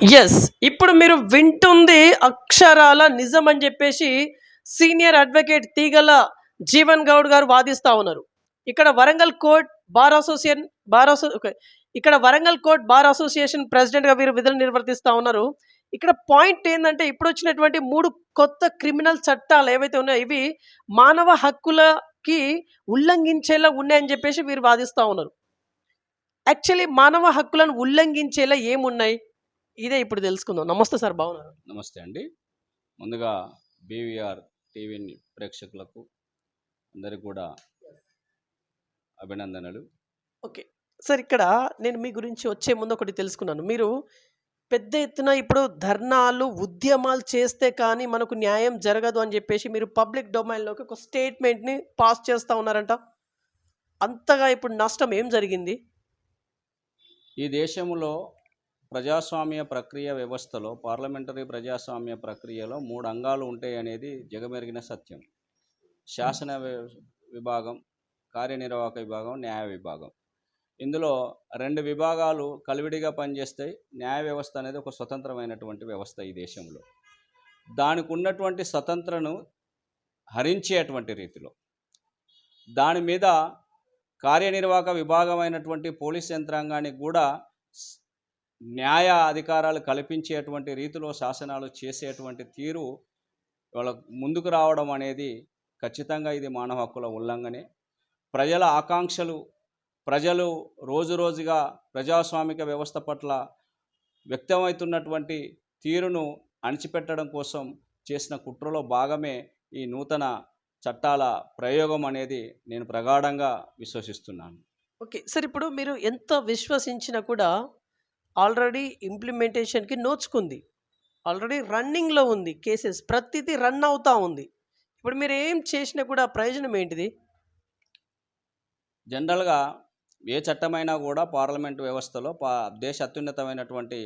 Yes. ఇప్పుడు మీరు వింటుంది అక్షరాల నిజం అని జెప్పేసి సీనియర్ అడ్వకేట్ తీగల జీవన్ గౌడ్ గారు వాదిస్తా ఉన్నారు. ఇక్కడ Warangal court bar association bar అసో ఓకే. ఇక్కడ వరంగల్ కోర్ట్ బార్ అసోసియేషన్ ప్రెసిడెంట్‌గా వీరు విధులు నిర్వర్తిస్తా ఉన్నారు. ఇక్కడ పాయింట్ ఏందంటే ఇప్పుడొచ్చినటువంటి 3 కొత్త క్రిమినల్ చట్టాలు ఏవైతే ఉన్నాయో ఇవి మానవ హక్కులకి ఉల్లంఘించేలా ఉన్నాయని జెప్పేసి వీరు వాదిస్తా ఉన్నారు. యాక్చువల్లీ మానవ హక్కులను ఉల్లంఘించేలా ఏమున్నాయి? ఇదే ఇప్పుడు తెలుసుకుందాం. నమస్తే సార్, బాగున్నారా? నమస్తే అండి. ముందుగా బీవీఆర్ టీవీ ప్రేక్షకులకు అందరికి కూడా అభినందనలు. ఓకే. సార్, ఇక్కడ నేను మీ గురించి వచ్చే ముందు ఒకటి తెలుసుకున్నాను. మీరు పెద్ద ఎత్తున ఇప్పుడు ధర్నాలు, ఉద్యమాలు చేస్తే కానీ మనకు న్యాయం జరగదు అని జెప్పేసి మీరు పబ్లిక్ డొమైన్‌లోకి ఒక స్టేట్మెంట్‌ని పాస్ చేస్తా ఉన్నారంట. అంతగా ఇప్పుడు నష్టం ఏం జరిగింది? ఈ దేశంలో ప్రజాస్వామ్య ప్రక్రియ వ్యవస్థలో పార్లమెంటరీ ప్రజాస్వామ్య ప్రక్రియలో 3 అంగాలు ఉంటాయి అనేది జగమెరిగిన సత్యం. శాసన విభాగం, కార్యనిర్వాహక విభాగం, న్యాయ విభాగం. ఇందులో 2 విభాగాలు కలివిడిగా పనిచేస్తాయి. న్యాయ వ్యవస్థ అనేది ఒక స్వతంత్రమైనటువంటి వ్యవస్థ ఈ దేశంలో. దానికి ఉన్నటువంటి స్వతంత్రను హరించేటువంటి రీతిలో దాని మీద కార్యనిర్వాహక విభాగమైనటువంటి పోలీస్ యంత్రాంగానికి కూడా న్యాయ అధికారాలు కల్పించేటువంటి రీతిలో శాసనాలు చేసేటువంటి తీరు వాళ్ళ ముందుకు రావడం అనేది ఖచ్చితంగా ఇది మానవ హక్కుల ఉల్లంఘనే. ప్రజల ఆకాంక్షలు, ప్రజలు రోజురోజుగా ప్రజాస్వామిక వ్యవస్థ పట్ల వ్యక్తమవుతున్నటువంటి తీరును అణిచిపెట్టడం కోసం చేసిన కుట్రలో భాగమే ఈ నూతన చట్టాల ప్రయోగం అనేది నేను ప్రగాఢంగా విశ్వసిస్తున్నాను. ఓకే. సార్, ఇప్పుడు మీరు ఎంత విశ్వసించినా కూడా ఆల్రెడీ ఇంప్లిమెంటేషన్‌కి నోచుకుంది. ఆల్రెడీ రన్నింగ్‌లో ఉంది కేసెస్. ప్రతిదీ రన్ అవుతా ఉంది. ఇప్పుడు మీరు ఏం చేసినా కూడా ప్రయోజనం ఏంటిది? జనరల్గా ఏ చట్టమైనా కూడా పార్లమెంటు వ్యవస్థలో దేశ అత్యున్నతమైనటువంటి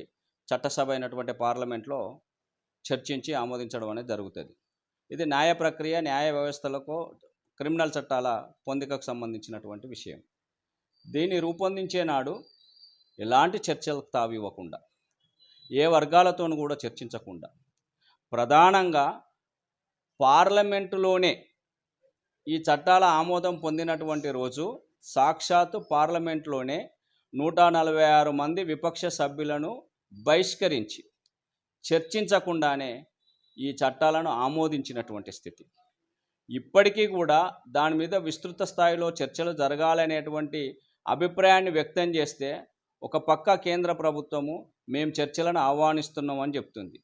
చట్టసభ అయినటువంటి పార్లమెంట్లో చర్చించి ఆమోదించడం అనేది జరుగుతుంది. ఇది న్యాయ ప్రక్రియ, న్యాయ వ్యవస్థలకు క్రిమినల్ చట్టాల పొందికకు సంబంధించినటువంటి విషయం. దీన్ని రూపొందించే నాడు ఎలాంటి చర్చలకు తావివ్వకుండా, ఏ వర్గాలతోనూ కూడా చర్చించకుండా, ప్రధానంగా పార్లమెంటులోనే ఈ చట్టాల ఆమోదం పొందినటువంటి రోజు సాక్షాత్తు పార్లమెంట్లోనే 146 మంది విపక్ష సభ్యులను బహిష్కరించి చర్చించకుండానే ఈ చట్టాలను ఆమోదించినటువంటి స్థితి. ఇప్పటికీ కూడా దాని మీద విస్తృత స్థాయిలో చర్చలు జరగాలనేటువంటి అభిప్రాయాన్ని వ్యక్తం చేస్తే ఒక పక్క కేంద్ర ప్రభుత్వము మేము చర్చలను ఆహ్వానిస్తున్నామని చెప్తుంది.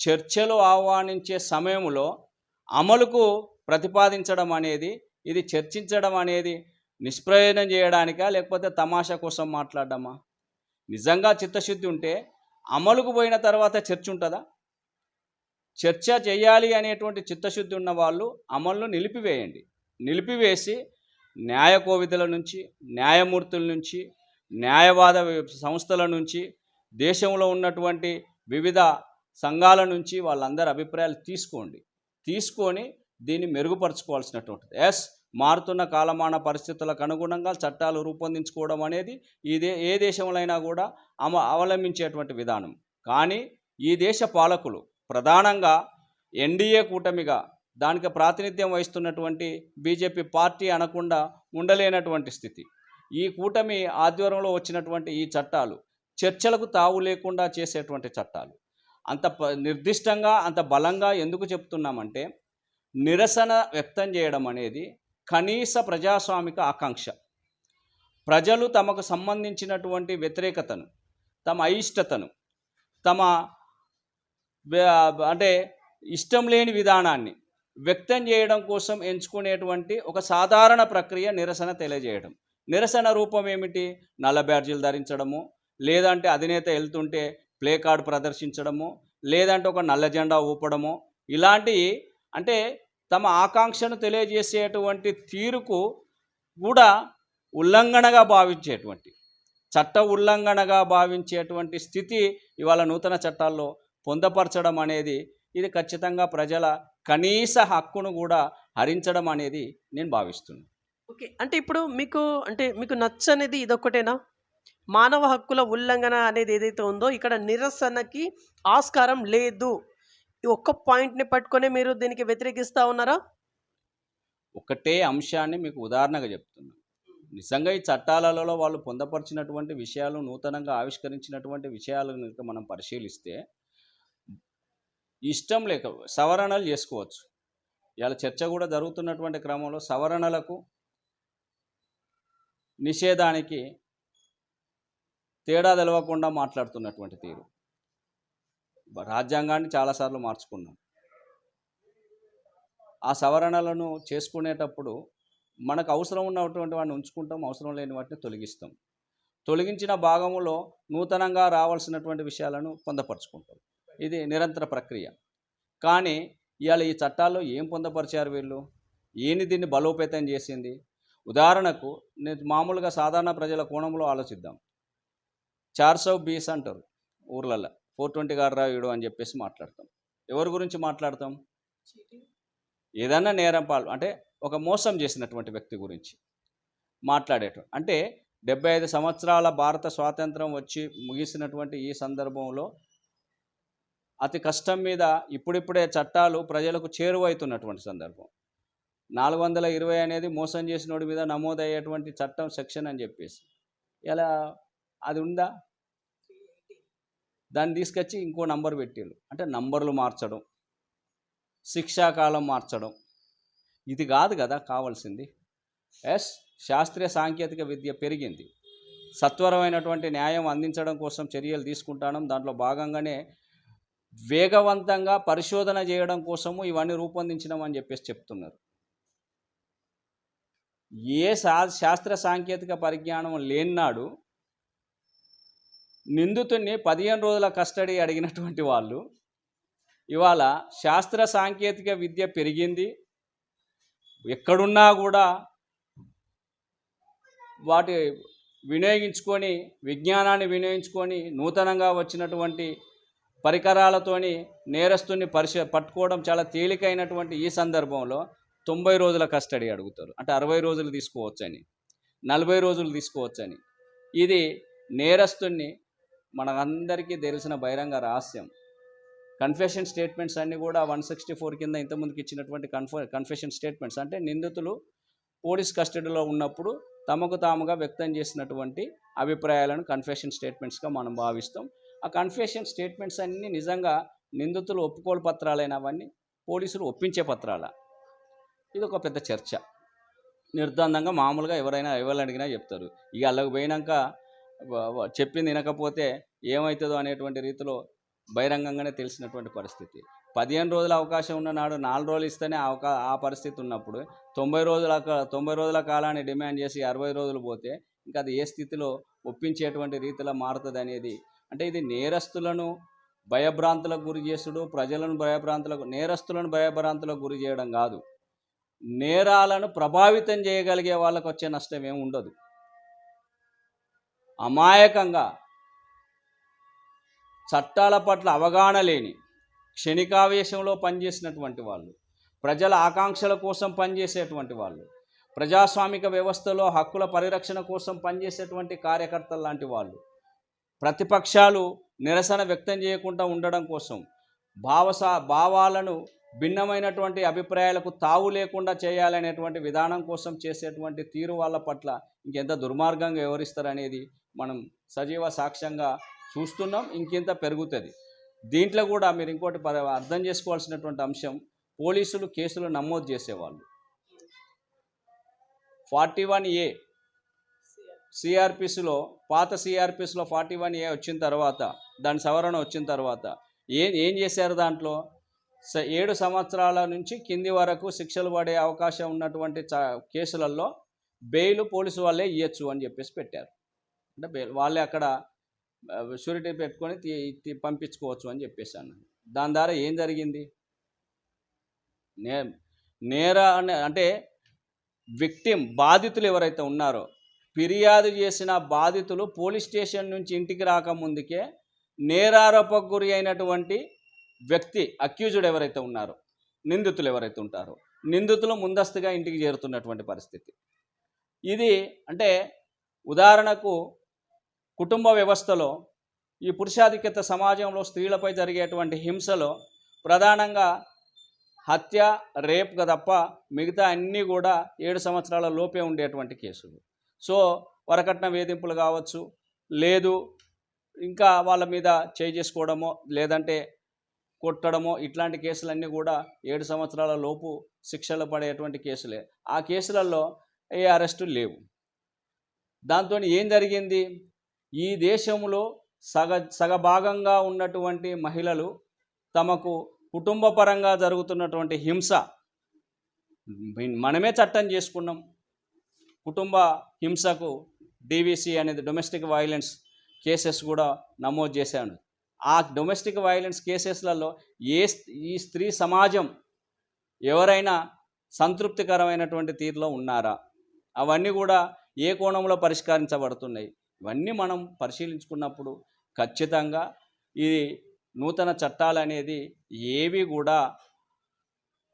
చర్చలు ఆహ్వానించే సమయంలో అమలుకు ప్రతిపాదించడం అనేది, ఇది చర్చించడం అనేది నిష్ప్రయోజనం చేయడానికా లేకపోతే తమాషా కోసం మాట్లాడడమా? నిజంగా చిత్తశుద్ధి ఉంటే అమలుకు పోయిన తర్వాత చర్చ ఉంటుందా? చర్చ చేయాలి అనేటువంటి చిత్తశుద్ధి ఉన్న వాళ్ళు అమలును నిలిపివేయండి. నిలిపివేసి న్యాయ కోవిధుల నుంచి, న్యాయమూర్తుల నుంచి, న్యాయవాద సంస్థల నుంచి, దేశంలో ఉన్నటువంటి వివిధ సంఘాల నుంచి వాళ్ళందరి అభిప్రాయాలు తీసుకొని దీన్ని మెరుగుపరచుకోవాల్సినటువంటిది. మారుతున్న కాలమాన పరిస్థితులకు అనుగుణంగా చట్టాలు రూపొందించుకోవడం అనేది ఏ దేశంలో అయినా కూడా అవలంబించేటువంటి విధానం. కానీ ఈ దేశ పాలకులు ప్రధానంగా ఎన్డీఏ కూటమిగా దానికి ప్రాతినిధ్యం వహిస్తున్నటువంటి బీజేపీ పార్టీ అనకుండా ఉండలేనటువంటి స్థితి. ఈ కూటమి ఆధ్వర్యంలో వచ్చినటువంటి ఈ చట్టాలు చర్చలకు తావు లేకుండా చేసేటువంటి చట్టాలు. అంత నిర్దిష్టంగా, అంత బలంగా ఎందుకు చెప్తున్నామంటే, నిరసన వ్యక్తం చేయడం అనేది కనీస ప్రజాస్వామిక ఆకాంక్ష. ప్రజలు తమకు సంబంధించినటువంటి వ్యతిరేకతను, తమ అయిష్టతను, తమ అంటే ఇష్టం లేని విధానాన్ని వ్యక్తం చేయడం కోసం ఎంచుకునేటువంటి ఒక సాధారణ ప్రక్రియ నిరసన తెలియజేయడం. నిరసన రూపం ఏమిటి? నల్ల బ్యాడ్జీలు ధరించడము, లేదంటే అధినేత వెళ్తుంటే ప్లే కార్డు ప్రదర్శించడము, లేదంటే ఒక నల్ల జెండా ఊపడము, ఇలాంటి అంటే తమ ఆకాంక్షను తెలియజేసేటువంటి తీరుకు కూడా ఉల్లంఘనగా భావించేటువంటి, చట్ట ఉల్లంఘనగా భావించేటువంటి స్థితి ఇవాళ నూతన చట్టాల్లో పొందపరచడం అనేది ఇది ఖచ్చితంగా ప్రజల కనీస హక్కును కూడా హరించడం అనేది నేను భావిస్తున్నాను. ఓకే. అంటే ఇప్పుడు మీకు నచ్చనిది ఇదొక్కటేనా? మానవ హక్కుల ఉల్లంఘన అనేది ఏదైతే ఉందో ఇక్కడ నిరసనకి ఆస్కారం లేదు. ఈ ఒక్క పాయింట్‌ని పట్టుకొనే మీరు దీనికి వ్యతిరేకిస్తా ఉన్నారా? ఒకటే అంశాన్ని మీకు ఉదాహరణగా చెప్తున్నా. నిజంగా ఈ చట్టాలలో వాళ్ళు పొందపరిచినటువంటి విషయాలు, నూతనంగా ఆవిష్కరించినటువంటి విషయాలను గనుక మనం పరిశీలిస్తే, ఇష్టం లేక సవరణలు చేసుకోవచ్చు. ఇవాళ చర్చ కూడా జరుగుతున్నటువంటి క్రమంలో సవరణలకు, నిషేధానికి తేడా తెలవకుండా మాట్లాడుతున్నటువంటి తీరు. రాజ్యాంగాన్ని చాలాసార్లు మార్చుకున్నాం. ఆ సవరణలను చేసుకునేటప్పుడు మనకు అవసరం ఉన్నటువంటి వాటిని ఉంచుకుంటాం, అవసరం లేని వాటిని తొలగిస్తాం. తొలగించిన భాగములో నూతనంగా రావాల్సినటువంటి విషయాలను పొందపరుచుకుంటాం. ఇది నిరంతర ప్రక్రియ. కానీ ఇవాళ ఈ చట్టాల్లో ఏం పొందపరిచారు వీళ్ళు? ఏని దీన్ని బలోపేతం చేసింది? ఉదాహరణకు నేను మామూలుగా సాధారణ ప్రజల కోణంలో ఆలోచిద్దాం. 420 అంటారు ఊర్లల్లో, 420 గారు వీడు అని చెప్పేసి మాట్లాడతాం. ఎవరి గురించి మాట్లాడతాం? ఏదన్నా నేరం అంటే ఒక మోసం చేసినటువంటి వ్యక్తి గురించి అంటే 75 సంవత్సరాల భారత స్వాతంత్రం వచ్చి ముగిసినటువంటి ఈ సందర్భంలో అతి కష్టం మీద ఇప్పుడిప్పుడే చట్టాలు ప్రజలకు చేరువవుతున్నటువంటి సందర్భం. 420 అనేది మోసం చేసినోడి మీద నమోదయ్యేటువంటి చట్టం సెక్షన్ అని చెప్పేసి ఇలా అది ఉందా? దాన్ని తీసుకొచ్చి ఇంకో నంబర్ పెట్టిళ్ళు. అంటే నంబర్లు మార్చడం, శిక్షాకాలం మార్చడం, ఇది కాదు కదా కావాల్సింది. శాస్త్రీయ సాంకేతిక విద్య పెరిగింది, సత్వరమైనటువంటి న్యాయం అందించడం కోసం చర్యలు తీసుకుంటాం. దాంట్లో భాగంగానే వేగవంతంగా పరిశోధన చేయడం కోసము ఇవన్నీ రూపొందించినామని చెప్పేసి చెప్తున్నారు. ఏ శాస్త్ర సాంకేతిక పరిజ్ఞానం లేనినాడు నిందితుడిని 15 రోజుల కస్టడీ అడిగినటువంటి వాళ్ళు ఇవాళ శాస్త్ర సాంకేతిక విద్య పెరిగింది, ఎక్కడున్నా కూడా వాటి వినియోగించుకొని, విజ్ఞానాన్ని వినియోగించుకొని నూతనంగా వచ్చినటువంటి పరికరాలతోని నేరస్తుని పట్టుకోవడం చాలా తేలికైనటువంటి ఈ సందర్భంలో 90 రోజుల కస్టడీ అడుగుతారు. అంటే 60 రోజులు తీసుకోవచ్చని, 40 రోజులు తీసుకోవచ్చని. ఇది నేరస్తుని మనందరికీ తెలిసిన బహిరంగ రహస్యం. కన్ఫెషన్ స్టేట్మెంట్స్ అన్నీ కూడా 164 కింద ఇంతకుముందుకు ఇచ్చినటువంటి కన్ఫెషన్ స్టేట్మెంట్స్ అంటే నిందితులు పోలీస్ కస్టడీలో ఉన్నప్పుడు తమకు తాముగా వ్యక్తం చేసినటువంటి అభిప్రాయాలను కన్ఫెషన్ స్టేట్మెంట్స్గా మనం భావిస్తాం. ఆ కన్ఫెషన్ స్టేట్మెంట్స్ అన్నీ నిజంగా నిందితులు ఒప్పుకోలు పత్రాలైనవన్నీ పోలీసులు ఒప్పించే పత్రాల. ఇది ఒక పెద్ద చర్చ. నిర్ద్వందంగా మామూలుగా ఎవరు అడిగినా చెప్తారు. ఇక అల్లకు పోయినాక చెప్పింది వినకపోతే ఏమవుతుందో అనేటువంటి రీతిలో బహిరంగంగానే తెలిసినటువంటి పరిస్థితి. 15 రోజుల అవకాశం ఉన్న నాడు 4 రోజులు ఇస్తేనే ఆ పరిస్థితి ఉన్నప్పుడు 90 రోజుల కాలాన్ని డిమాండ్ చేసి 60 రోజులు పోతే ఇంకా అది ఏ స్థితిలో ఒప్పించేటువంటి రీతిలో మారుతుంది అనేది. అంటే ఇది నేరస్తులను భయభ్రాంతులకు గురి చేసుడు, నేరస్తులను భయభ్రాంతులకు గురి చేయడం కాదు. నేరాలను ప్రభావితం చేయగలిగే వాళ్ళకు వచ్చే నష్టం ఏమి ఉండదు. అమాయకంగా చట్టాల పట్ల అవగాహన లేని, క్షణికావేశంలో పనిచేసినటువంటి వాళ్ళు, ప్రజల ఆకాంక్షల కోసం పనిచేసేటువంటి వాళ్ళు, ప్రజాస్వామిక వ్యవస్థలో హక్కుల పరిరక్షణ కోసం పనిచేసేటువంటి కార్యకర్తలు లాంటి వాళ్ళు, ప్రతిపక్షాలు నిరసన వ్యక్తం చేయకుండా ఉండడం కోసం, భావాలను భిన్నమైనటువంటి అభిప్రాయాలకు తావు లేకుండా చేయాలనేటువంటి విధానం కోసం చేసేటువంటి తీరు వాళ్ళ పట్ల ఇంకెంత దుర్మార్గంగా వ్యవహరిస్తారనేది మనం సజీవ సాక్ష్యంగా చూస్తున్నాం. ఇంకెంత పెరుగుతుంది. దీంట్లో కూడా మీరు ఇంకోటి అర్థం చేసుకోవాల్సినటువంటి అంశం, పోలీసులు కేసులు నమోదు చేసేవాళ్ళు 41A సిఆర్పిసిలో, పాత సిఆర్పిసిలో 41A వచ్చిన తర్వాత, దాని సవరణ వచ్చిన తర్వాత ఏం చేశారు? దాంట్లో 7 సంవత్సరాల నుంచి కింది వరకు శిక్షలు పడే అవకాశం ఉన్నటువంటి కేసులలో బెయిల్ పోలీసు వాళ్ళే ఇవ్వచ్చు అని చెప్పేసి పెట్టారు. అంటే వాళ్ళే అక్కడ షూరిటీ పెట్టుకొని పంపించుకోవచ్చు అని చెప్పేసి అన్నారు. దాని ద్వారా ఏం జరిగింది? అంటే విక్టిమ్, బాధితులు ఎవరైతే ఉన్నారో, ఫిర్యాదు చేసిన బాధితులు పోలీస్ స్టేషన్ నుంచి ఇంటికి రాకముందుకే నేరారోపకు గురి అయినటువంటి వ్యక్తి, అక్యూజ్డ్ ఎవరైతే ఉన్నారో, నిందితులు ఎవరైతే ఉంటారో, నిందితులు ముందస్తుగా ఇంటికి చేరుతున్నటువంటి పరిస్థితి ఇది. అంటే ఉదాహరణకు కుటుంబ వ్యవస్థలో ఈ పురుషాధిక్యత సమాజంలో స్త్రీలపై జరిగేటువంటి హింసలో ప్రధానంగా హత్య, రేప్ తప్ప మిగతా అన్నీ కూడా 7 సంవత్సరాల లోపే ఉండేటువంటి కేసులు. సో వరకట్న వేధింపులు కావచ్చు, లేదు ఇంకా వాళ్ళ మీద చేయి చేసుకోవడమో లేదంటే కొట్టడమో ఇట్లాంటి కేసులన్నీ కూడా 7 సంవత్సరాల లోపు శిక్షలు పడేటువంటి కేసులే. ఆ కేసులలో ఏ అరెస్టులు లేవు. దాంతో ఏం జరిగింది, ఈ దేశంలో సగభాగంగా ఉన్నటువంటి మహిళలు తమకు కుటుంబ పరంగా జరుగుతున్నటువంటి హింస మనమే చట్టం చేసుకున్నాం. కుటుంబ హింసకు డీవీసీ అనేది డొమెస్టిక్ వైలెన్స్ కేసెస్ కూడా నమోదు చేశాను. ఆ డొమెస్టిక్ వైలెన్స్ కేసెస్లలో ఈ స్త్రీ సమాజం ఎవరైనా సంతృప్తికరమైనటువంటి తీరులో ఉన్నారా, అవన్నీ కూడా ఏ కోణంలో పరిష్కరించబడుతున్నాయి, ఇవన్నీ మనం పరిశీలించుకున్నప్పుడు ఖచ్చితంగా ఈ నూతన చట్టాలు అనేది ఏవి కూడా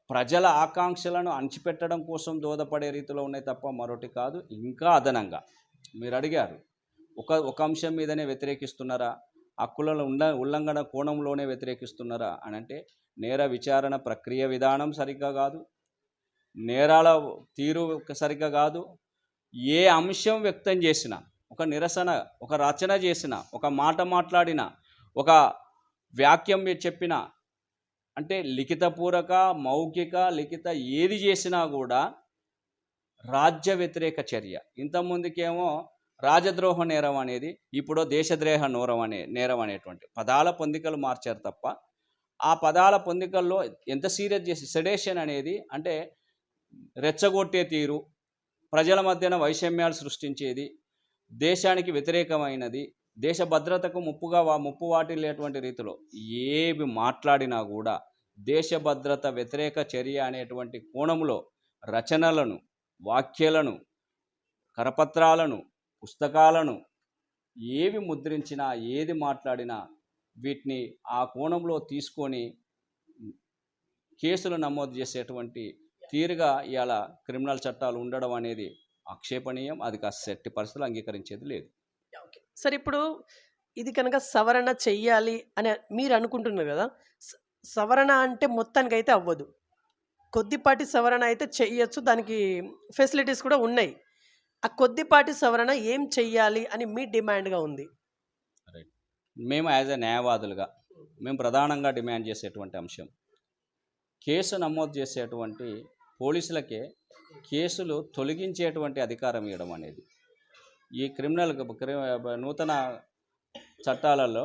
ప్రజల ఆకాంక్షలను అణచిపెట్టడం కోసం దోహదపడే రీతిలో ఉన్నాయి తప్ప మరొకటి కాదు. ఇంకా అదనంగా మీరు అడిగారు, ఒక అంశం మీదనే వ్యతిరేకిస్తున్నారా, హక్కుల ఉల్లంఘన కోణంలోనే వ్యతిరేకిస్తున్నారా అని అంటే, నేర విచారణ ప్రక్రియ విధానం సరిగ్గా కాదు, నేరాల తీరు సరిగ్గా కాదు. ఏ అంశం వ్యక్తం చేసినా, ఒక నిరసన, ఒక రచన చేసిన, ఒక మాట మాట్లాడిన, ఒక వాక్యం చెప్పిన, అంటే లిఖితపూర్వక, మౌఖిక, లిఖిత ఏది చేసినా కూడా రాజ్య వ్యతిరేక చర్య. ఇంతకుముందుకేమో రాజద్రోహ నేరం అనేది, ఇప్పుడు దేశద్రోహ నేరం అనేటువంటి పదాల పొందికలు మార్చారు తప్ప, ఆ పదాల పొందికల్లో ఎంత సీరియస్ చేసి సెడేషన్ అనేది అంటే రెచ్చగొట్టే తీరు, ప్రజల మధ్యన వైషమ్యాలు సృష్టించేది, దేశానికి వ్యతిరేకమైనది, దేశ భద్రతకు ముప్పు వాటిల్లేటువంటి రీతిలో ఏవి మాట్లాడినా కూడా దేశ భద్రత వ్యతిరేక చర్య అనేటువంటి కోణంలో రచనలను, వాక్యాలను, కరపత్రాలను, పుస్తకాలను ఏవి ముద్రించినా, ఏది మాట్లాడినా వీటిని ఆ కోణంలో తీసుకొని కేసులు నమోదు చేసేటువంటి తీరుగా ఇవాళ క్రిమినల్ చట్టాలు ఉండడం అనేది ఆక్షేపణీయం. అది కాస్త ఎట్టి పరిస్థితులు అంగీకరించేది లేదు. సరే, ఇప్పుడు ఇది కనుక సవరణ చెయ్యాలి అని మీరు అనుకుంటున్నారు కదా, సవరణ అంటే మొత్తానికైతే అవ్వదు, కొద్దిపాటి సవరణ అయితే చెయ్యొచ్చు, దానికి ఫెసిలిటీస్ కూడా ఉన్నాయి. ఆ కొద్దిపాటి సవరణ ఏం చెయ్యాలి అని మీ డిమాండ్గా ఉంది? రైట్. మేము యాజ్ ఎ న్యాయవాదులుగా మేము ప్రధానంగా డిమాండ్ చేసేటువంటి అంశం, కేసు నమోదు చేసేటువంటి పోలీసులకే కేసులు తొలగించేటువంటి అధికారం ఇవ్వడం అనేది. ఈ నూతన చట్టాలలో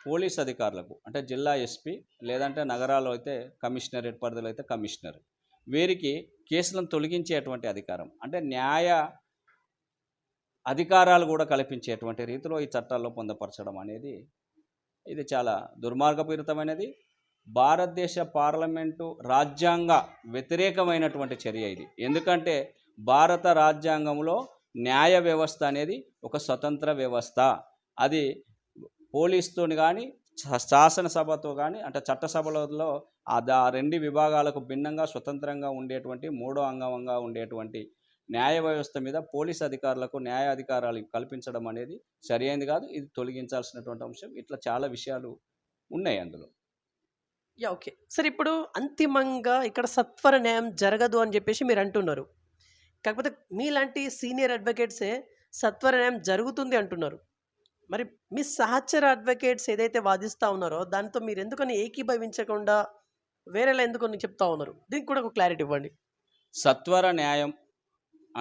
పోలీస్ అధికారులకు, అంటే జిల్లా ఎస్పీ లేదంటే నగరాల్లో అయితే కమిషనరేట్ పరిధిలో అయితే కమిషనర్, వీరికి కేసులను తొలగించేటువంటి అధికారం, అంటే న్యాయ అధికారాలు కూడా కల్పించేటువంటి రీతిలో ఈ చట్టాల్లో పొందపరచడం అనేది ఇది చాలా దుర్మార్గపూరితమైనది. భారతదేశ పార్లమెంటు రాజ్యాంగ వ్యతిరేకమైనటువంటి చర్య ఇది. ఎందుకంటే భారత రాజ్యాంగంలో న్యాయ వ్యవస్థ అనేది ఒక స్వతంత్ర వ్యవస్థ. అది పోలీసుతో కానీ శాసనసభతో కానీ, అంటే చట్టసభలలో ఆ రెండు విభాగాలకు భిన్నంగా స్వతంత్రంగా ఉండేటువంటి మూడో అంగంగా ఉండేటువంటి న్యాయ వ్యవస్థ మీద పోలీస్ అధికారులకు న్యాయ అధికారాలు కల్పించడం అనేది సరైనది కాదు. ఇది తొలగించాల్సినటువంటి అంశం. ఇట్లా చాలా విషయాలు ఉన్నాయి అందులో. ఓకే సార్, ఇప్పుడు అంతిమంగా ఇక్కడ సత్వర న్యాయం జరగదు అని చెప్పేసి మీరు అంటున్నారు. కాకపోతే మీలాంటి సీనియర్ అడ్వకేట్సే సత్వర న్యాయం జరుగుతుంది అంటున్నారు. మరి మీ సహచర అడ్వకేట్స్ ఏదైతే వాదిస్తూ ఉన్నారో దాంతో మీరు ఎందుకని ఏకీభవించకుండా వేరేలా ఎందుకని చెప్తా ఉన్నారు? దీనికి కూడా ఒక క్లారిటీ ఇవ్వండి. సత్వర న్యాయం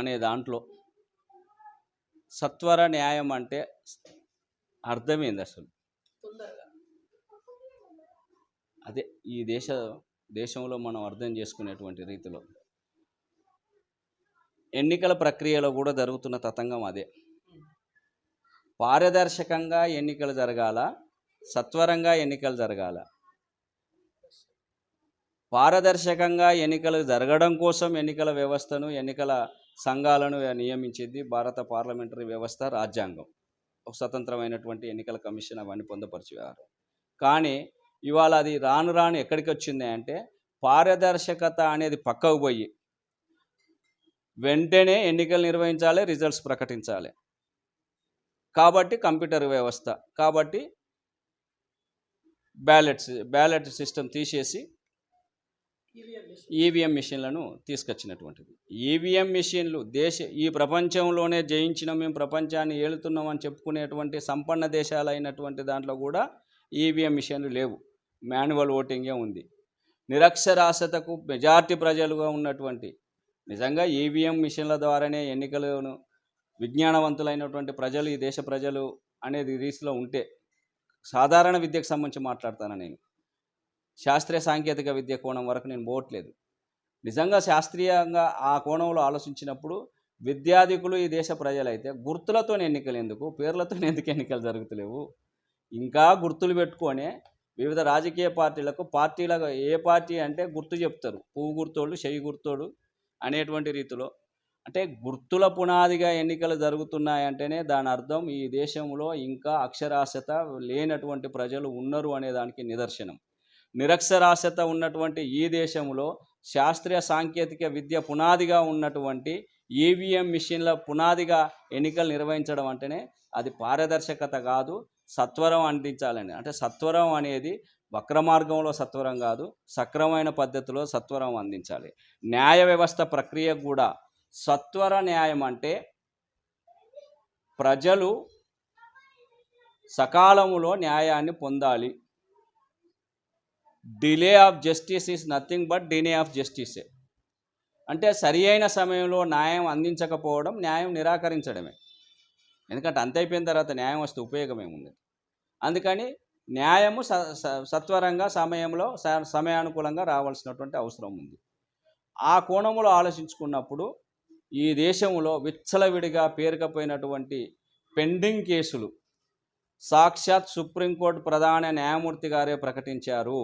అనే దాంట్లో సత్వర న్యాయం అంటే అర్థమైంది అసలు. అదే ఈ దేశంలో మనం అర్థం చేసుకునేటువంటి రీతిలో ఎన్నికల ప్రక్రియలో కూడా జరుగుతున్న తతంగం అదే. పారదర్శకంగా ఎన్నికలు జరగాల, సత్వరంగా ఎన్నికలు జరగాల. పారదర్శకంగా ఎన్నికలు జరగడం కోసం ఎన్నికల వ్యవస్థను, ఎన్నికల సంఘాలను నియమించింది భారత పార్లమెంటరీ వ్యవస్థ, రాజ్యాంగం, ఒక స్వతంత్రమైనటువంటి ఎన్నికల కమిషన్ అవన్నీ పొందపరిచేవారు. కానీ ఇవాళ అది రాను రాను ఎక్కడికి వచ్చింది అంటే పారదర్శకత అనేది పక్కకు పోయి వెంటనే ఎన్నికలు నిర్వహించాలి, రిజల్ట్స్ ప్రకటించాలి. కాబట్టి కంప్యూటర్ వ్యవస్థ, కాబట్టి బ్యాలెట్ సిస్టమ్ తీసేసి ఈవీఎం మిషన్లను తీసుకొచ్చినటువంటిది. ఈవీఎం మిషన్లు ఈ ప్రపంచంలోనే జయించిన, మేము ప్రపంచాన్ని ఏలుతున్నామని చెప్పుకునేటువంటి సంపన్న దేశాలైనటువంటి దాంట్లో కూడా ఈవీఎం మిషన్లు లేవు, మాన్యువల్ ఓటింగే ఉంది. నిరక్షరాస్యతకు మెజార్టీ ప్రజలుగా ఉన్నటువంటి, నిజంగా ఈవీఎం మిషన్ల ద్వారానే ఎన్నికలను విజ్ఞానవంతులైనటువంటి ప్రజలు, ఈ దేశ ప్రజలు అనేది రీతిలో ఉంటే, సాధారణ విద్యకు సంబంధించి మాట్లాడతాను నేను, శాస్త్రీయ సాంకేతిక విద్య కోణం వరకు నేను పోవట్లేదు. నిజంగా శాస్త్రీయంగా ఆ కోణంలో ఆలోచించినప్పుడు విద్యాధికులు ఈ దేశ ప్రజలైతే గుర్తులతో ఎన్నికలు ఎందుకు, పేర్లతో ఎందుకు ఎన్నికలు జరుగుతలేవు? ఇంకా గుర్తులు పెట్టుకొని వివిధ రాజకీయ పార్టీలకు ఏ పార్టీ అంటే గుర్తు చెప్తారు, పువ్వు గుర్తోడు, చెయ్యి గుర్తోడు అనేటువంటి రీతిలో, అంటే గుర్తుల పునాదిగా ఎన్నికలు జరుగుతున్నాయంటేనే దాని అర్థం ఈ దేశంలో ఇంకా అక్షరాస్యత లేనటువంటి ప్రజలు ఉన్నారు అనేదానికి నిదర్శనం. నిరక్షరాస్యత ఉన్నటువంటి ఈ దేశంలో శాస్త్రీయ సాంకేతిక విద్య పునాదిగా ఉన్నటువంటి ఈవీఎం మిషన్ల పునాదిగా ఎన్నికలు నిర్వహించడం అంటేనే అది పారదర్శకత కాదు, సత్వరం అందించాలని. అంటే సత్వరం అనేది వక్ర మార్గంలో సత్వరం కాదు, సక్రమైన పద్ధతిలో సత్వరం అందించాలి. న్యాయ వ్యవస్థ ప్రక్రియ కూడా సత్వర న్యాయం అంటే ప్రజలు సకాలములో న్యాయాన్ని పొందాలి. Delay of justice is nothing but denial of జస్టిసే. అంటే సరి అయిన సమయంలో న్యాయం అందించకపోవడం న్యాయం నిరాకరించడమే. ఎందుకంటే అంత అయిపోయిన తర్వాత న్యాయం వస్తే ఉపయోగం ఏముంది? అందుకని న్యాయము సత్వరంగా సమయానుకూలంగా రావాల్సినటువంటి అవసరం ఉంది. ఆ కోణంలో ఆలోచించుకున్నప్పుడు ఈ దేశంలో విచ్చలవిడిగా పేరుకపోయినటువంటి పెండింగ్ కేసులు సాక్షాత్ సుప్రీంకోర్టు ప్రధాన న్యాయమూర్తి గారే ప్రకటించారు.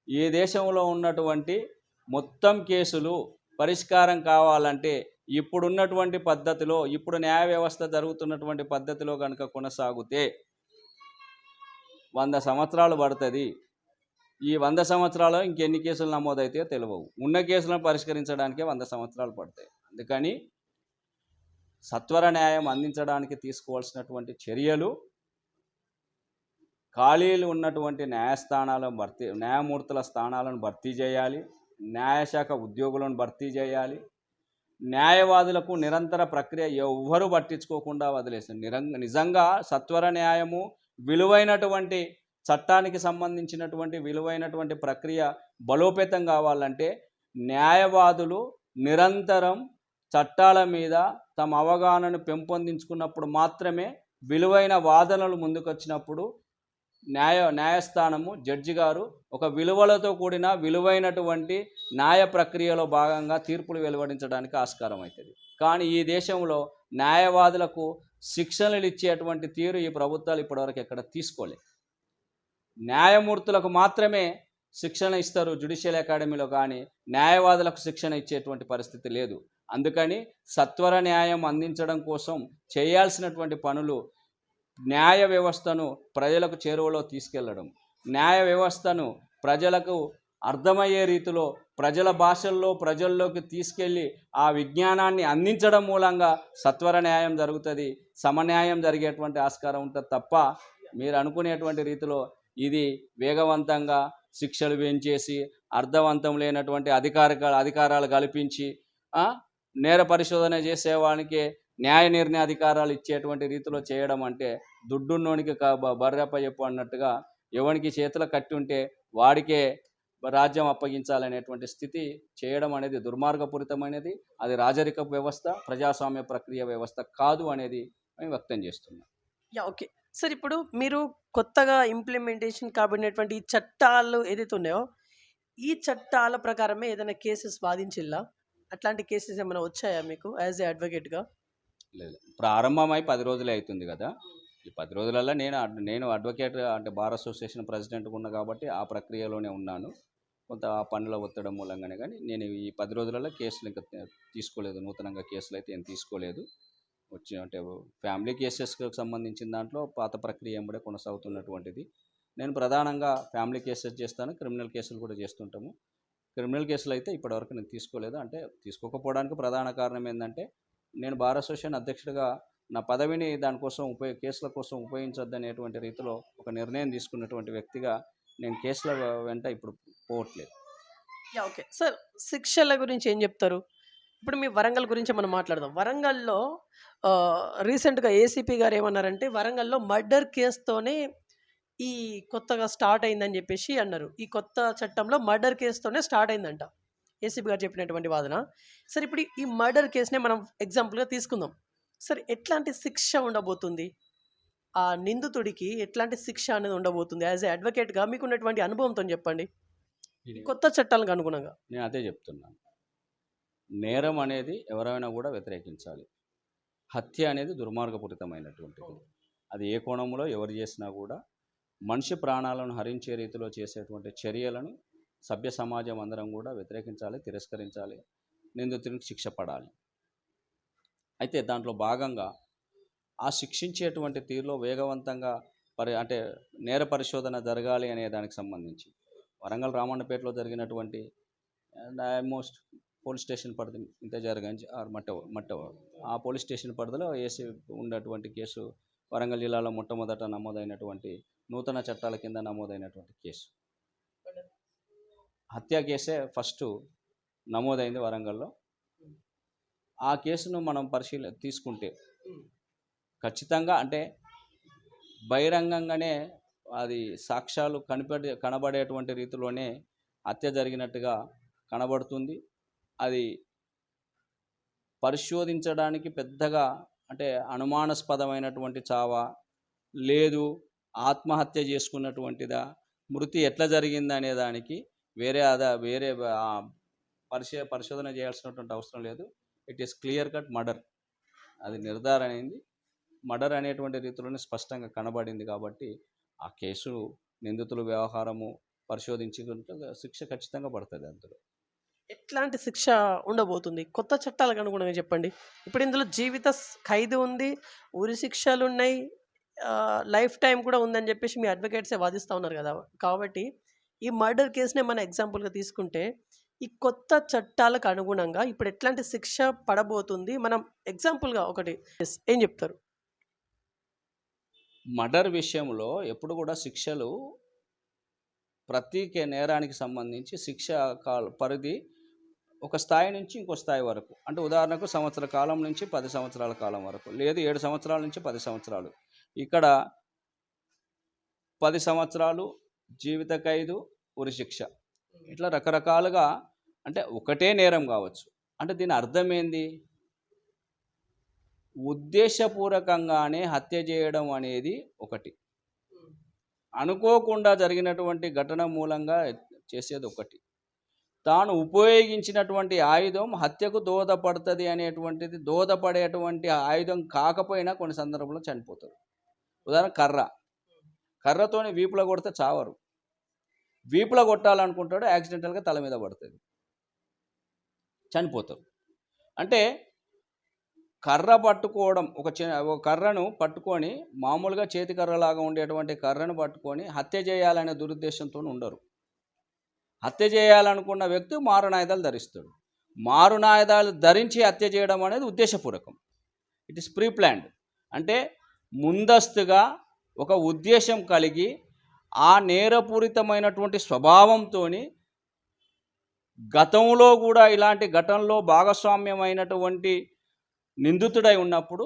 ఈ దేశంలో ఉన్నటువంటి మొత్తం కేసులు పరిష్కారం కావాలంటే ఇప్పుడున్నటువంటి పద్ధతిలో, ఇప్పుడు న్యాయ వ్యవస్థ జరుగుతున్నటువంటి పద్ధతిలో కనుక కొనసాగితే 100 సంవత్సరాలు పడుతుంది. ఈ 100 సంవత్సరాలు ఇంకెన్ని కేసులు నమోదైతే తెలియవు. ఉన్న కేసులను పరిష్కరించడానికే 100 సంవత్సరాలు పడతాయి. అందుకని సత్వర న్యాయం అందించడానికి తీసుకోవాల్సినటువంటి చర్యలు, ఖాళీలు ఉన్నటువంటి న్యాయమూర్తుల స్థానాలను భర్తీ చేయాలి, న్యాయశాఖ ఉద్యోగులను భర్తీ చేయాలి, న్యాయవాదులకు నిరంతర ప్రక్రియ ఎవ్వరూ పట్టించుకోకుండా వదిలేసారు. నిజంగా సత్వర న్యాయము, విలువైనటువంటి చట్టానికి సంబంధించినటువంటి విలువైనటువంటి ప్రక్రియ బలోపేతం కావాలంటే న్యాయవాదులు నిరంతరం చట్టాల మీద తమ అవగాహనను పెంపొందించుకున్నప్పుడు మాత్రమే విలువైన వాదనలు ముందుకొచ్చినప్పుడు న్యాయస్థానము, జడ్జి గారు ఒక విలువలతో కూడిన విలువైనటువంటి న్యాయ ప్రక్రియలో భాగంగా తీర్పులు వెలువడించడానికి ఆస్కారం అవుతుంది. కానీ ఈ దేశంలో న్యాయవాదులకు శిక్షణలు ఇచ్చేటువంటి తీరు ఈ ప్రభుత్వాలు ఇప్పటివరకు ఎక్కడ తీసుకోలేదు. న్యాయమూర్తులకు మాత్రమే శిక్షణ ఇస్తారు జ్యుడిషియల్ అకాడమీలో, కానీ న్యాయవాదులకు శిక్షణ ఇచ్చేటువంటి పరిస్థితి లేదు. అందుకని సత్వర న్యాయం అందించడం కోసం చేయాల్సినటువంటి పనులు, న్యాయ వ్యవస్థను ప్రజలకు చేరువలో తీసుకెళ్లడం, న్యాయ వ్యవస్థను ప్రజలకు అర్థమయ్యే రీతిలో ప్రజల భాషల్లో ప్రజల్లోకి తీసుకెళ్ళి ఆ విజ్ఞానాన్ని అందించడం మూలంగా సత్వర న్యాయం జరుగుతుంది, సమన్యాయం జరిగేటువంటి ఆస్కారం ఉంటుంది. తప్ప మీరు అనుకునేటువంటి రీతిలో ఇది వేగవంతంగా శిక్షలు పెంచేసి అర్థవంతం లేనటువంటి అధికారాలు కల్పించి నేర పరిశోధన చేసేవానికి న్యాయ నిర్ణయ అధికారాలు ఇచ్చేటువంటి రీతిలో చేయడం అంటే దుడ్డున్నోనికి బర్రెప్ప చెప్పు అన్నట్టుగా ఎవరికి చేతుల కట్టి ఉంటే వాడికే రాజ్యం అప్పగించాలనేటువంటి స్థితి చేయడం అనేది దుర్మార్గపూరితమైనది. అది రాజరిక వ్యవస్థ, ప్రజాస్వామ్య ప్రక్రియ వ్యవస్థ కాదు అనేది మేము వ్యక్తం చేస్తున్నాం. ఓకే సార్, ఇప్పుడు మీరు కొత్తగా ఇంప్లిమెంటేషన్ కాబడినటువంటి ఈ చట్టాలు ఏదైతే ఉన్నాయో, ఈ చట్టాల ప్రకారమే ఏదైనా కేసెస్ వాదించిల్లా? అట్లాంటి కేసెస్ ఏమైనా వచ్చాయా మీకు యాజ్ ఏ అడ్వకేట్గా? లేదు, ప్రారంభమై 10 రోజులే అవుతుంది కదా. ఈ 10 రోజులలో నేను అడ్వకేట్ అంటే బార్ అసోసియేషన్ ప్రెసిడెంట్గా ఉన్నా కాబట్టి ఆ ప్రక్రియలోనే ఉన్నాను. కొంత ఆ పనుల ఒత్తిడి మూలంగానే, కానీ నేను ఈ 10 రోజులలో కేసులు ఇంకా తీసుకోలేదు. నూతనంగా కేసులు అయితే ఏం తీసుకోలేదు. అంటే ఫ్యామిలీ కేసెస్కి సంబంధించిన దాంట్లో పాత ప్రక్రియ ఎంబడే కొనసాగుతున్నటువంటిది. నేను ప్రధానంగా ఫ్యామిలీ కేసెస్ చేస్తాను, క్రిమినల్ కేసులు కూడా చేస్తుంటాము. క్రిమినల్ కేసులు అయితే ఇప్పటివరకు నేను తీసుకోలేదు. అంటే తీసుకోకపోవడానికి ప్రధాన కారణం ఏంటంటే, నేను బార్ అసోసియేషన్ అధ్యక్షుడిగా నా పదవిని దానికోసం కేసుల కోసం ఉపయోగించొద్దనేటువంటి రీతిలో ఒక నిర్ణయం తీసుకున్నటువంటి వ్యక్తిగా నేను కేసుల వెంట ఇప్పుడు పోవట్లేదు. Okay sir. శిక్షల గురించి ఏం చెప్తారు? ఇప్పుడు మీ వరంగల్ గురించి మనం మాట్లాడదాం. వరంగల్‌లో రీసెంట్‌గా ఏసీపీ గారు ఏమన్నారంటే, వరంగల్‌లో మర్డర్ కేస్‌తోనే ఈ కొత్తగా స్టార్ట్ అయిందని చెప్పేసి అన్నారు. ఈ కొత్త చట్టంలో మర్డర్ కేస్‌తోనే స్టార్ట్ అయిందంట. ఏసీపీ గారు చెప్పినటువంటి వాదన. సరే, ఇప్పుడు ఈ మర్డర్ కేస్‌నే మనం ఎగ్జాంపుల్‌గా తీసుకుందాం. సరే, ఎట్లాంటి శిక్ష ఉండబోతుంది? ఆ నిందితుడికి ఎట్లాంటి శిక్ష అనేది ఉండబోతుంది? యాస్ ఎ అడ్వకేట్‌గా మీకున్నటువంటి అనుభవంతోని చెప్పండి. ఇది కొత్త చట్టాలకు అనుగుణంగా. నేను అదే చెప్తున్నాను. నేరం అనేది ఎవరైనా కూడా వ్యతిరేకించాలి. హత్య అనేది దుర్మార్గపూరితమైనటువంటిది. అది ఏ కోణంలో ఎవరు చేసినా కూడా మనిషి ప్రాణాలను హరించే రీతిలో చేసేటువంటి చర్యలను సభ్య సమాజం అందరం కూడా వ్యతిరేకించాలి, తిరస్కరించాలి, నిందితునికి శిక్ష పడాలి. అయితే దాంట్లో భాగంగా ఆ శిక్షించేటువంటి తీరులో వేగవంతంగా అంటే నేర పరిశోధన జరగాలి అనే దానికి సంబంధించి వరంగల్ రామన్నపేటలో జరిగినటువంటి ఆల్మోస్ట్ పోలీస్ స్టేషన్ పరిధి ఇంత జరగంజ్ ఆర్ మట్టవ ఆ పోలీస్ స్టేషన్ పరిధిలో వేసి ఉన్నటువంటి కేసు వరంగల్ జిల్లాలో మొట్టమొదట నమోదైనటువంటి నూతన చట్టాల కింద నమోదైనటువంటి కేసు. హత్య కేసే ఫస్ట్ నమోదైంది వరంగల్లో. ఆ కేసును మనం తీసుకుంటే ఖచ్చితంగా అంటే బహిరంగంగానే అది సాక్ష్యాలు కనబడేటువంటి రీతిలోనే హత్య జరిగినట్టుగా కనబడుతుంది. అది పరిశోధించడానికి పెద్దగా అంటే అనుమానాస్పదమైనటువంటి చావా, లేదు ఆత్మహత్య చేసుకున్నటువంటిదా, మృతి ఎట్లా జరిగిందనే దానికి వేరే పరిశోధన చేయాల్సినటువంటి అవసరం లేదు. It is clear cut murder. అది నిర్ధారణ అయింది. మర్డర్ అనేటువంటి రీతిలోనే స్పష్టంగా కనబడింది. కాబట్టి ఆ కేసు నిందితుల వ్యవహారము పరిశోధించుకుంటే శిక్ష ఖచ్చితంగా పడుతుంది. అందులో ఎట్లాంటి శిక్ష ఉండబోతుంది? కొత్త చట్టాలకు అనుగుణంగా చెప్పండి. ఇప్పుడు ఇందులో జీవిత ఖైదు ఉంది, ఉరి శిక్షలు ఉన్నాయి, లైఫ్ టైం కూడా ఉందని చెప్పేసి మీ అడ్వకేట్సే వాదిస్తూ ఉన్నారు కదా. కాబట్టి ఈ మర్డర్ కేసునే మన ఎగ్జాంపుల్గా తీసుకుంటే ఈ కొత్త చట్టాలకు అనుగుణంగా ఇప్పుడు ఎట్లాంటి శిక్ష పడబోతుంది? మనం ఎగ్జాంపుల్గా ఒకటి ఏం చెప్తారు? మర్డర్ విషయంలో ఎప్పుడు కూడా శిక్షలు ప్రతి నేరానికి సంబంధించి శిక్ష పరిధి ఒక స్థాయి నుంచి ఇంకో స్థాయి వరకు, అంటే ఉదాహరణకు సంవత్సర కాలం నుంచి 10 సంవత్సరాల కాలం వరకు, లేదు 7 సంవత్సరాల నుంచి 10 సంవత్సరాలు. ఇక్కడ 10 సంవత్సరాలు జీవిత ఖైదు, ఉరి శిక్ష, ఇట్లా రకరకాలుగా, అంటే ఒకటే నేరం కావచ్చు. అంటే దీని అర్థం ఏంది? ఉద్దేశపూర్వకంగానే హత్య చేయడం అనేది ఒకటి, అనుకోకుండా జరిగినటువంటి ఘటన మూలంగా చేసేది ఒకటి, తాను ఉపయోగించినటువంటి ఆయుధం హత్యకు దోహదపడుతుంది అనేటువంటిది దోహదపడేటువంటి ఆయుధం కాకపోయినా కొన్ని సందర్భంలో చనిపోతారు. ఉదాహరణ కర్రతోని వీపుల కొడితే చావరు, వీపుల కొట్టాలనుకుంటాడు, యాక్సిడెంటల్గా తల మీద పడుతుంది, చనిపోతారు. అంటే కర్ర పట్టుకోవడం, ఒక కర్రను పట్టుకొని మామూలుగా చేతి కర్రలాగా ఉండేటువంటి కర్రను పట్టుకొని హత్య చేయాలనే దురుద్దేశంతో ఉండరు. హత్య చేయాలనుకున్న వ్యక్తి మారునాయుధాలు ధరిస్తాడు. మారునాయుధాలు ధరించి హత్య చేయడం అనేది ఉద్దేశపూర్వకం. It is pre planned. అంటే ముందస్తుగా ఒక ఉద్దేశం కలిగి ఆ నేరపూరితమైనటువంటి స్వభావంతో గతంలో కూడా ఇలాంటి ఘటనలో భాగస్వామ్యమైనటువంటి నిందితుడై ఉన్నప్పుడు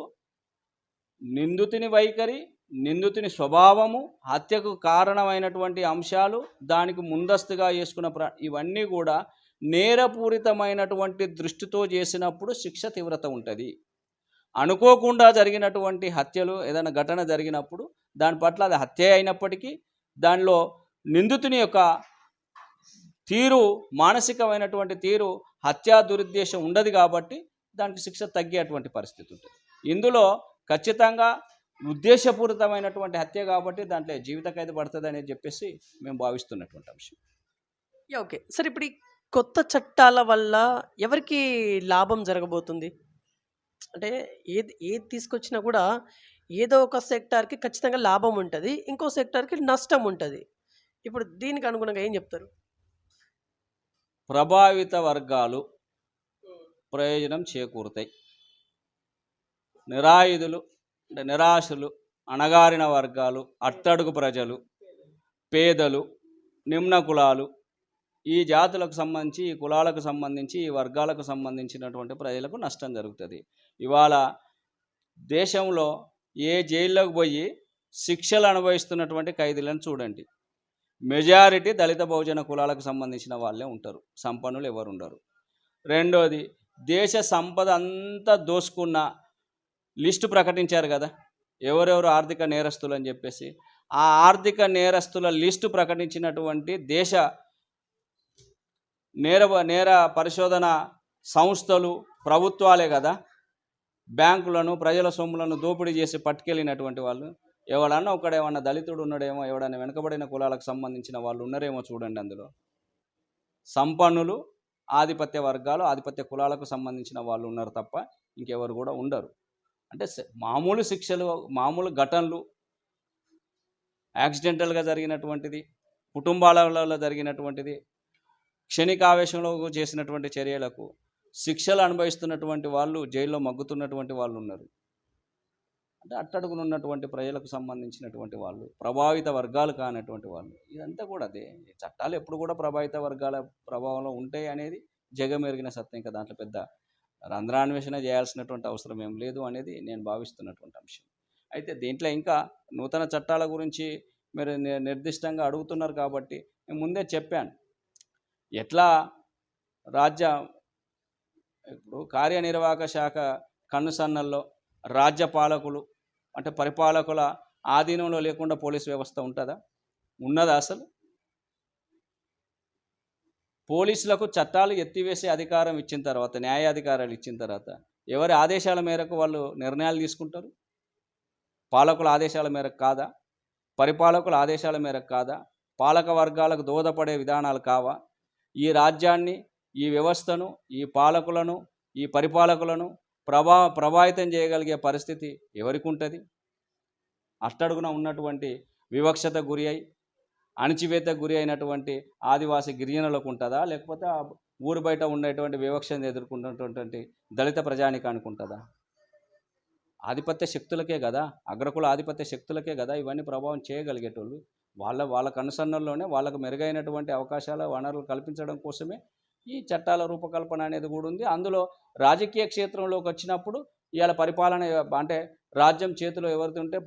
నిందితుని వైఖరి, నిందితుని స్వభావము, హత్యకు కారణమైనటువంటి అంశాలు, దానికి ముందస్తుగా చేసుకున్న ఇవన్నీ కూడా నేరపూరితమైనటువంటి దృష్టితో చేసినప్పుడు శిక్ష తీవ్రత ఉంటుంది. అనుకోకుండా జరిగినటువంటి హత్యలు, ఏదైనా ఘటన జరిగినప్పుడు దాని పట్ల అది హత్య అయినప్పటికీ దానిలో నిందితుని యొక్క తీరు, మానసికమైనటువంటి తీరు హత్యా దురుద్దేశం ఉండదు కాబట్టి దానికి శిక్ష తగ్గేటువంటి పరిస్థితి ఉంటుంది. ఇందులో ఖచ్చితంగా ఉద్దేశపూరితమైనటువంటి హత్య కాబట్టి దాంట్లో జీవిత ఖైదు పడుతుంది అని చెప్పేసి మేము భావిస్తున్నటువంటి అంశం. ఓకే సార్, ఇప్పుడు ఈ కొత్త చట్టాల వల్ల ఎవరికి లాభం జరగబోతుంది? అంటే ఏది తీసుకొచ్చినా కూడా ఏదో ఒక సెక్టార్కి ఖచ్చితంగా లాభం ఉంటుంది, ఇంకో సెక్టార్కి నష్టం ఉంటుంది. ఇప్పుడు దీనికి అనుగుణంగా ఏం చెప్తారు? ప్రభావిత వర్గాలు ప్రయోజనం చేకూరుతాయి. నిరాయుధులు అంటే నిరాశులు, అణగారిన వర్గాలు, అట్టడుగు ప్రజలు, పేదలు, నిమ్న కులాలు, ఈ జాతులకు సంబంధించి, ఈ కులాలకు సంబంధించి, ఈ వర్గాలకు సంబంధించినటువంటి ప్రజలకు నష్టం జరుగుతుంది. ఇవాళ దేశంలో ఏ జైల్లోకి పోయి శిక్షలు అనుభవిస్తున్నటువంటి ఖైదీలను చూడండి. మెజారిటీ దళిత బహుజన కులాలకు సంబంధించిన వాళ్ళే ఉంటారు, సంపన్నులు ఎవరు ఉండరు. రెండోది, దేశ సంపద అంతా దోసుకున్న లిస్టు ప్రకటించారు కదా, ఎవరెవరు ఆర్థిక నేరస్తులు అని చెప్పేసి. ఆ ఆర్థిక నేరస్తుల లిస్టు ప్రకటించినటువంటి దేశ నేర పరిశోధన సంస్థలు, ప్రభుత్వాలే కదా బ్యాంకులను, ప్రజల సొమ్ములను దోపిడీ చేసి పట్టుకెళ్ళినటువంటి వాళ్ళు. ఎవడన్నా ఒకడేమన్నా దళితుడు ఉన్నాడేమో, ఎవడన్నా వెనుకబడిన కులాలకు సంబంధించిన వాళ్ళు ఉన్నారేమో చూడండి. అందులో సంపన్నులు, ఆధిపత్య వర్గాలు, ఆధిపత్య కులాలకు సంబంధించిన వాళ్ళు ఉన్నారు తప్ప ఇంకెవరు కూడా ఉండరు. అంటే మామూలు శిక్షలు, మామూలు ఘటనలు, యాక్సిడెంటల్గా జరిగినటువంటిది, కుటుంబాలలో జరిగినటువంటిది, క్షణికావేశంలో చేసినటువంటి చర్యలకు శిక్షలు అనుభవిస్తున్నటువంటి వాళ్ళు, జైల్లో మగ్గుతున్నటువంటి వాళ్ళు ఉన్నారు. అంటే అట్టడుగునున్నటువంటి ప్రజలకు సంబంధించినటువంటి వాళ్ళు, ప్రభావిత వర్గాలు కానటువంటి వాళ్ళు. ఇదంతా కూడా అదే. చట్టాలు ఎప్పుడు కూడా ప్రభావిత వర్గాల ప్రభావంలో ఉంటాయి అనేది జగమెరిగిన సత్యం. ఇంకా దాంట్లో పెద్ద రంధ్రాన్వేషణ చేయాల్సినటువంటి అవసరం ఏం లేదు అనేది నేను భావిస్తున్నటువంటి అంశం. అయితే దీంట్లో ఇంకా నూతన చట్టాల గురించి మీరు నిర్దిష్టంగా అడుగుతున్నారు కాబట్టి నేను ముందే చెప్పాను. ఎట్లా ఇప్పుడు కార్యనిర్వాహక శాఖ కన్నుసన్నల్లో రాజ్య పాలకులు అంటే పరిపాలకుల ఆధీనంలో లేకుండా పోలీస్ వ్యవస్థ ఉంటుందా? ఉన్నదా? అసలు పోలీసులకు చట్టాలు ఎత్తివేసే అధికారం ఇచ్చిన తర్వాత, న్యాయాధికారాలు ఇచ్చిన తర్వాత ఎవరి ఆదేశాల మేరకు వాళ్ళు నిర్ణయాలు తీసుకుంటారు? పాలకుల ఆదేశాల మేరకు కాదా? పరిపాలకుల ఆదేశాల మేరకు కాదా? పాలక వర్గాలకు దోహదపడే విధానాలు కావా? ఈ రాజ్యాన్ని, ఈ వ్యవస్థను, ఈ పాలకులను, ఈ పరిపాలకులను ప్రభావితం చేయగలిగే పరిస్థితి ఎవరికి ఉంటుంది? అట్టడుగున ఉన్నటువంటి వివక్షత గురి అయి, అణచివేతకు గురి అయినటువంటి ఆదివాసీ గిరిజనులకు ఉంటుందా? లేకపోతే ఊరు బయట ఉండేటువంటి వివక్షను ఎదుర్కొన్నటువంటి దళిత ప్రజానికానికి ఉంటుందా? ఆధిపత్య శక్తులకే కదా, అగ్రకుల ఆధిపత్య శక్తులకే కదా ఇవన్నీ ప్రభావం చేయగలిగేటోళ్ళు. వాళ్ళ కనుసన్నల్లోనే వాళ్ళకు మెరుగైనటువంటి అవకాశాల వనరులు కల్పించడం కోసమే ఈ చట్టాల రూపకల్పన అనేది కూడా ఉంది. అందులో రాజకీయ క్షేత్రంలోకి వచ్చినప్పుడు ఇవాళ పరిపాలన అంటే రాజ్యం చేతిలో ఎవరైతే ఉంటే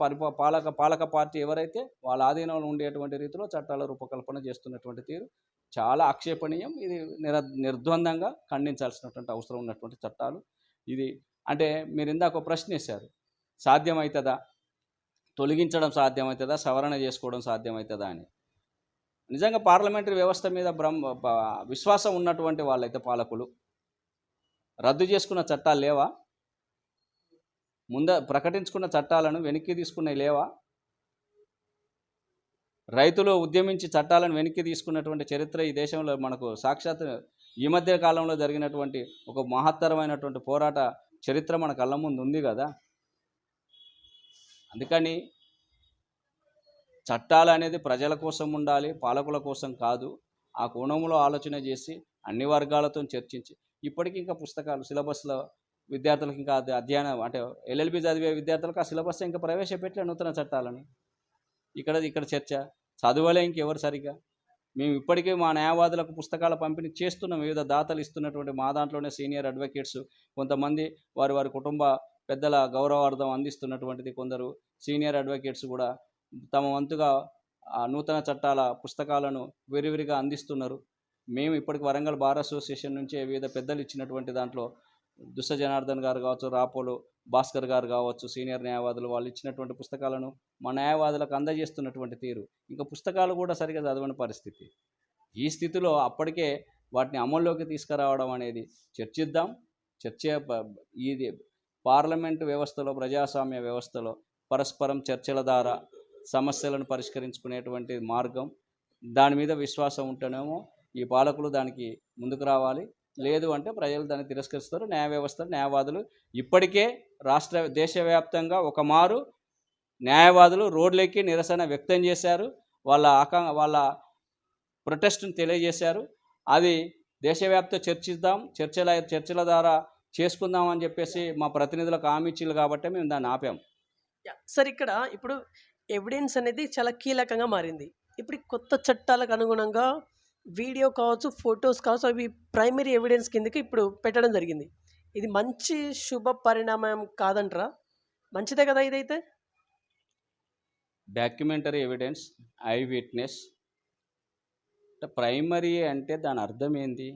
పాలక పార్టీ ఎవరైతే వాళ్ళ ఆధీనంలో ఉండేటువంటి రీతిలో చట్టాల రూపకల్పన చేస్తున్నటువంటి తీరు చాలా ఆక్షేపణీయం. ఇది నిర్ద్వందంగా ఖండించాల్సినటువంటి అవసరం ఉన్నటువంటి చట్టాలు. ఇది అంటే మీరు ఇందాక ప్రశ్న వేశారు, సాధ్యమవుతుందా, తొలగించడం సాధ్యమవుతుందా, సవరణ చేసుకోవడం సాధ్యమవుతుందా అని. నిజంగా పార్లమెంటరీ వ్యవస్థ మీద విశ్వాసం ఉన్నటువంటి వాళ్ళైతే పాలకులు రద్దు చేసుకున్న చట్టాలు లేవా? ప్రకటించుకున్న చట్టాలను వెనక్కి తీసుకున్నవి లేవా? రైతులు ఉద్యమించి చట్టాలను వెనక్కి తీసుకున్నటువంటి చరిత్ర ఈ దేశంలో మనకు సాక్షాత్ ఈ మధ్య కాలంలో జరిగినటువంటి ఒక మహత్తరమైనటువంటి పోరాట చరిత్ర మన కళ్ళ ముందు ఉంది కదా. అందుకని చట్టాలు అనేది ప్రజల కోసం ఉండాలి, పాలకుల కోసం కాదు. ఆ కోణంలో ఆలోచన చేసి అన్ని వర్గాలతో చర్చించి, ఇప్పటికీ ఇంకా పుస్తకాలు సిలబస్లో విద్యార్థులకు ఇంకా అధ్యయనం అంటే LLB చదివే విద్యార్థులకు ఆ సిలబస్ ఇంకా ప్రవేశపెట్టలే నూతన చట్టాలని. ఇక్కడ చర్చ చదువులే ఇంకెవరు సరిగ్గా. మేము ఇప్పటికే మా న్యాయవాదులకు పుస్తకాల పంపిణీ చేస్తున్నాం. వివిధ దాతలు ఇస్తున్నటువంటి మా దాంట్లోనే సీనియర్ అడ్వకేట్స్ కొంతమంది వారి కుటుంబ పెద్దల గౌరవార్థం అందిస్తున్నటువంటిది, కొందరు సీనియర్ అడ్వకేట్స్ కూడా తమ వంతుగా నూతన చట్టాల పుస్తకాలను విరివిరిగా అందిస్తున్నారు. మేము ఇప్పటికి వరంగల్ బార్ అసోసియేషన్ నుంచే వివిధ పెద్దలు ఇచ్చినటువంటి దాంట్లో దుస్స జనార్దన్ గారు కావచ్చు, రాపోలు భాస్కర్ గారు కావచ్చు, సీనియర్ న్యాయవాదులు వాళ్ళు ఇచ్చినటువంటి పుస్తకాలను మా న్యాయవాదులకు అందజేస్తున్నటువంటి తీరు, ఇంకా పుస్తకాలు కూడా సరిగా చదవని పరిస్థితి. ఈ స్థితిలో అప్పటికే వాటిని అమల్లోకి తీసుకురావడం అనేది చర్చిద్దాం. ఇది పార్లమెంటు వ్యవస్థలో, ప్రజాస్వామ్య వ్యవస్థలో పరస్పరం చర్చల ద్వారా సమస్యలను పరిష్కరించుకునేటువంటి మార్గం. దాని మీద విశ్వాసం ఉంటేనేమో ఈ పాలకులు దానికి ముందుకు రావాలి. లేదు అంటే ప్రజలు దాన్ని తిరస్కరిస్తారు. న్యాయ వ్యవస్థ, న్యాయవాదులు ఇప్పటికే దేశవ్యాప్తంగా ఒక మారు న్యాయవాదులు రోడ్లెక్కి నిరసన వ్యక్తం చేశారు. వాళ్ళ ప్రొటెస్ట్ను తెలియజేశారు. అది దేశవ్యాప్త చర్చిద్దాం. చర్చల ద్వారా చేసుకుందాం అని చెప్పేసి మా ప్రతినిధులకు హామీ ఇచ్చిళ్ళు కాబట్టి మేము దాన్ని ఆపాం. సార్ ఇక్కడ ఇప్పుడు ఎవిడెన్స్ అనేది చాలా కీలకంగా మారింది. ఇప్పుడు ఈ కొత్త చట్టాలకు అనుగుణంగా వీడియో కావచ్చు, ఫోటోస్ కావచ్చు, అవి ప్రైమరీ ఎవిడెన్స్ కిందకి ఇప్పుడు పెట్టడం జరిగింది. ఇది మంచి శుభ పరిణామం కాదంటారా? మంచిదే కదా ఇదైతే? Documentary evidence, I witness, primary అంటే దాని అర్థం ఏంది?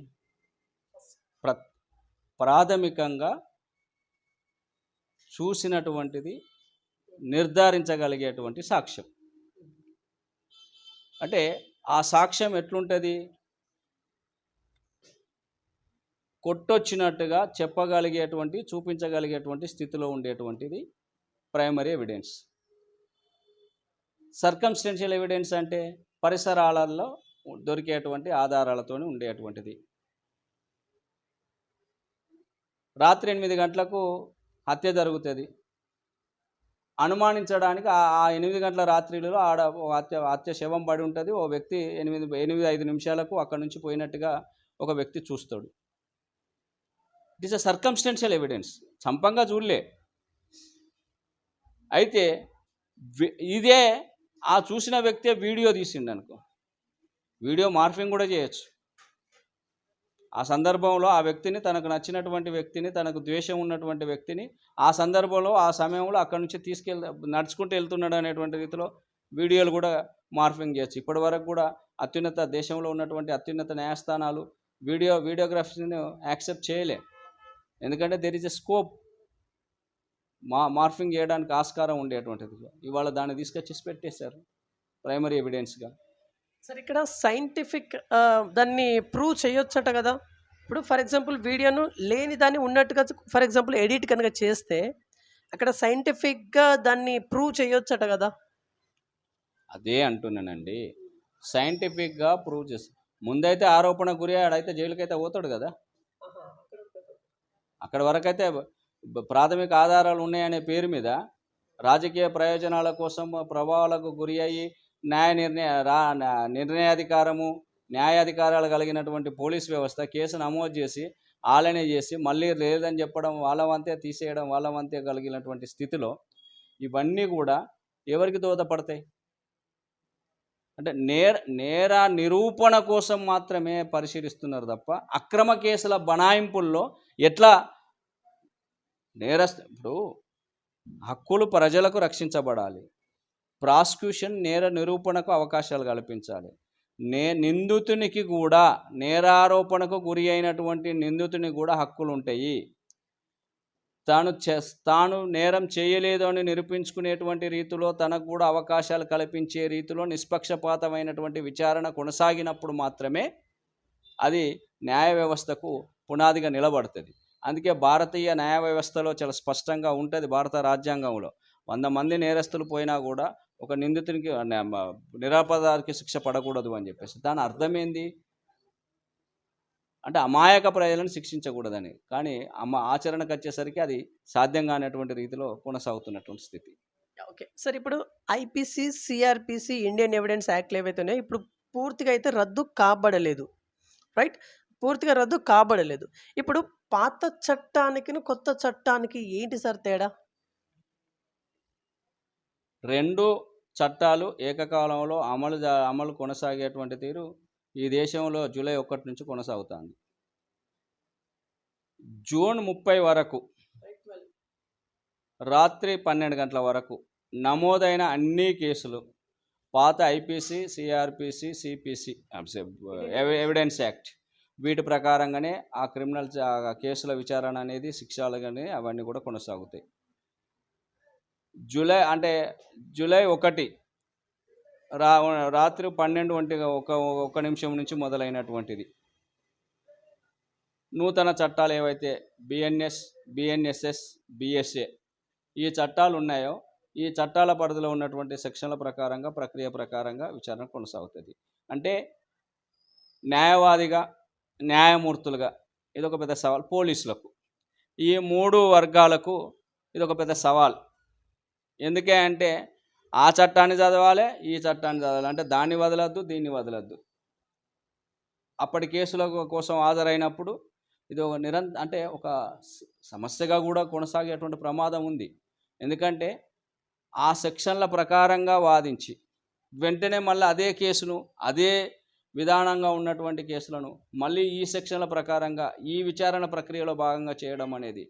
ప్ర ప్రాథమికంగా చూసినటువంటిది నిర్ధారించగలిగేటువంటి సాక్ష్యం. అంటే ఆ సాక్ష్యం ఎట్లుంటుంది? కొట్టొచ్చినట్టుగా చెప్పగలిగేటువంటి, చూపించగలిగేటువంటి స్థితిలో ఉండేటువంటిది ప్రైమరీ ఎవిడెన్స్. సర్కమ్స్టెన్షియల్ ఎవిడెన్స్ అంటే పరిసరాలలో దొరికేటువంటి ఆధారాలతో ఉండేటువంటిది. రాత్రి 8 గంటలకు హత్య జరుగుతుంది. అనుమానించడానికి ఆ 8 గంటల రాత్రిలో ఆడ హత్య శవం పడి ఉంటుంది. ఓ వ్యక్తి 5 నిమిషాలకు అక్కడి నుంచి పోయినట్టుగా ఒక వ్యక్తి చూస్తాడు. It is a circumstantial evidence. చంపంగా చూడలే. అయితే ఇదే ఆ చూసిన వ్యక్తే వీడియో తీసిండు అనుకో, వీడియో మార్ఫింగ్ కూడా చేయొచ్చు. ఆ సందర్భంలో ఆ వ్యక్తిని, తనకు నచ్చినటువంటి వ్యక్తిని, తనకు ద్వేషం ఉన్నటువంటి వ్యక్తిని ఆ సందర్భంలో, ఆ సమయంలో అక్కడి నుంచి నడుచుకుంటూ వెళ్తున్నాడు అనేటువంటి రీతిలో వీడియోలు కూడా మార్ఫింగ్ చేయొచ్చు. ఇప్పటి వరకు కూడా అత్యున్నత దేశంలో ఉన్నటువంటి అత్యున్నత న్యాయస్థానాలు వీడియోగ్రఫీని యాక్సెప్ట్ చేయలే. ఎందుకంటే there is a scope morphing చేయడానికి ఆస్కారం ఉండేటువంటిది. ఇవాళ దాన్ని తీసుకొచ్చేసి పెట్టేశారు ప్రైమరీ ఎవిడెన్స్గా. సార్ ఇక్కడ సైంటిఫిక్ దాన్ని ప్రూవ్ చేయొచ్చట కదా. ఇప్పుడు ఫర్ ఎగ్జాంపుల్ వీడియోను లేని దాన్ని ఉన్నట్టుగా ఫర్ ఎగ్జాంపుల్ ఎడిట్ కనుక చేస్తే అక్కడ సైంటిఫిక్గా దాన్ని ప్రూవ్ చేయొచ్చట కదా. అదే అంటున్నానండి, సైంటిఫిక్గా ప్రూవ్ చేసి ముందైతే ఆరోపణ గురి ఆడైతే జైలుకైతే పోతాడు కదా. అక్కడ వరకైతే ప్రాథమిక ఆధారాలు ఉన్నాయనే పేరు మీద రాజకీయ ప్రయోజనాల కోసం ప్రభావాలకు గురి అయ్యి న్యాయాధికారాలు కలిగినటువంటి పోలీస్ వ్యవస్థ కేసు నమోదు చేసి ఆలనే చేసి మళ్ళీ లేదని చెప్పడం, వాళ్ళ వంతే తీసేయడం, వాళ్ళ వంతే కలిగినటువంటి స్థితిలో ఇవన్నీ కూడా ఎవరికి దోహదపడతాయి? అంటే నేర నిరూపణ కోసం మాత్రమే పరిశీలిస్తున్నారు తప్ప అక్రమ కేసుల బనాయింపుల్లో ఎట్లా ఇప్పుడు హక్కులు ప్రజలకు రక్షించబడాలి, ప్రాసిక్యూషన్ నేర నిరూపణకు అవకాశాలు కల్పించాలి, నిందితునికి కూడా నేరారోపణకు గురి అయినటువంటి నిందితునికి కూడా హక్కులు ఉంటాయి. తాను నేరం చేయలేదు అని నిరూపించుకునేటువంటి రీతిలో తనకు కూడా అవకాశాలు కల్పించే రీతిలో నిష్పక్షపాతమైనటువంటి విచారణ కొనసాగినప్పుడు మాత్రమే అది న్యాయ వ్యవస్థకు పునాదిగా నిలబడుతుంది. అందుకే భారతీయ న్యాయ వ్యవస్థలో చాలా స్పష్టంగా ఉంటుంది. భారత రాజ్యాంగంలో 100 మంది నేరస్తులు పోయినా కూడా ఒక నిందితునికి నిరపరాధికి శిక్ష పడకూడదు అని చెప్పేసి. దాని అర్థం ఏంది అంటే అమాయక ప్రజలను శిక్షించకూడదని. కానీ ఆచరణకు వచ్చేసరికి అది సాధ్యం కానటువంటి రీతిలో కొనసాగుతున్నటువంటి స్థితి. ఓకే సార్, ఇప్పుడు ఐపీసీ, సిఆర్పిసి, ఇండియన్ ఎవిడెన్స్ యాక్ట్లు ఏవైతే ఉన్నాయో ఇప్పుడు పూర్తిగా అయితే రద్దు కాబడలేదు, రైట్? పూర్తిగా రద్దు కాబడలేదు. ఇప్పుడు పాత చట్టానికి కొత్త చట్టానికి ఏంటి సార్ తేడా? 2 చట్టాలు ఏకకాలంలో అమలు కొనసాగేటువంటి తీరు ఈ దేశంలో జూలై 1 నుంచి కొనసాగుతుంది. జూన్ 30 వరకు రాత్రి 12 గంటల వరకు నమోదైన అన్ని కేసులు పాత IPC, CrPC, CPC evidence act వీటి ప్రకారంగానే ఆ క్రిమినల్ కేసుల విచారణ అనేది, శిక్షలు కానీ అవన్నీ కూడా కొనసాగుతాయి. జూలై 1 రాత్రి 12 నిమిషం నుంచి మొదలైనటువంటిది. నూతన చట్టాలు ఏవైతే బిఎన్ఎస్, బిఎన్ఎస్ఎస్, బిఎస్ఏ ఈ చట్టాలు ఉన్నాయో ఈ చట్టాల పరిధిలో ఉన్నటువంటి సెక్షన్ల ప్రకారంగా, ప్రక్రియ ప్రకారంగా విచారణ కొనసాగుతుంది. అంటే న్యాయవాదిగా, న్యాయమూర్తులుగా ఇదొక పెద్ద సవాల్. పోలీసులకు, ఈ 3 వర్గాలకు ఇదొక పెద్ద సవాల్. ఎందుకే అంటే ఆ చట్టాన్ని చదవాలి, ఈ చట్టాన్ని చదవాలి, అంటే దాన్ని వదలద్దు, దీన్ని వదలద్దు. అప్పటి కేసుల కోసం హాజరైనప్పుడు ఇది ఒక అంటే ఒక సమస్యగా కూడా కొనసాగేటువంటి ప్రమాదం ఉంది. ఎందుకంటే ఆ సెక్షన్ల ప్రకారంగా వాదించి వెంటనే మళ్ళీ అదే కేసును అదే విధానంగా ఉన్నటువంటి కేసులను మళ్ళీ ఈ సెక్షన్ల ప్రకారంగా ఈ విచారణ ప్రక్రియలో భాగంగా చేయడం అనేది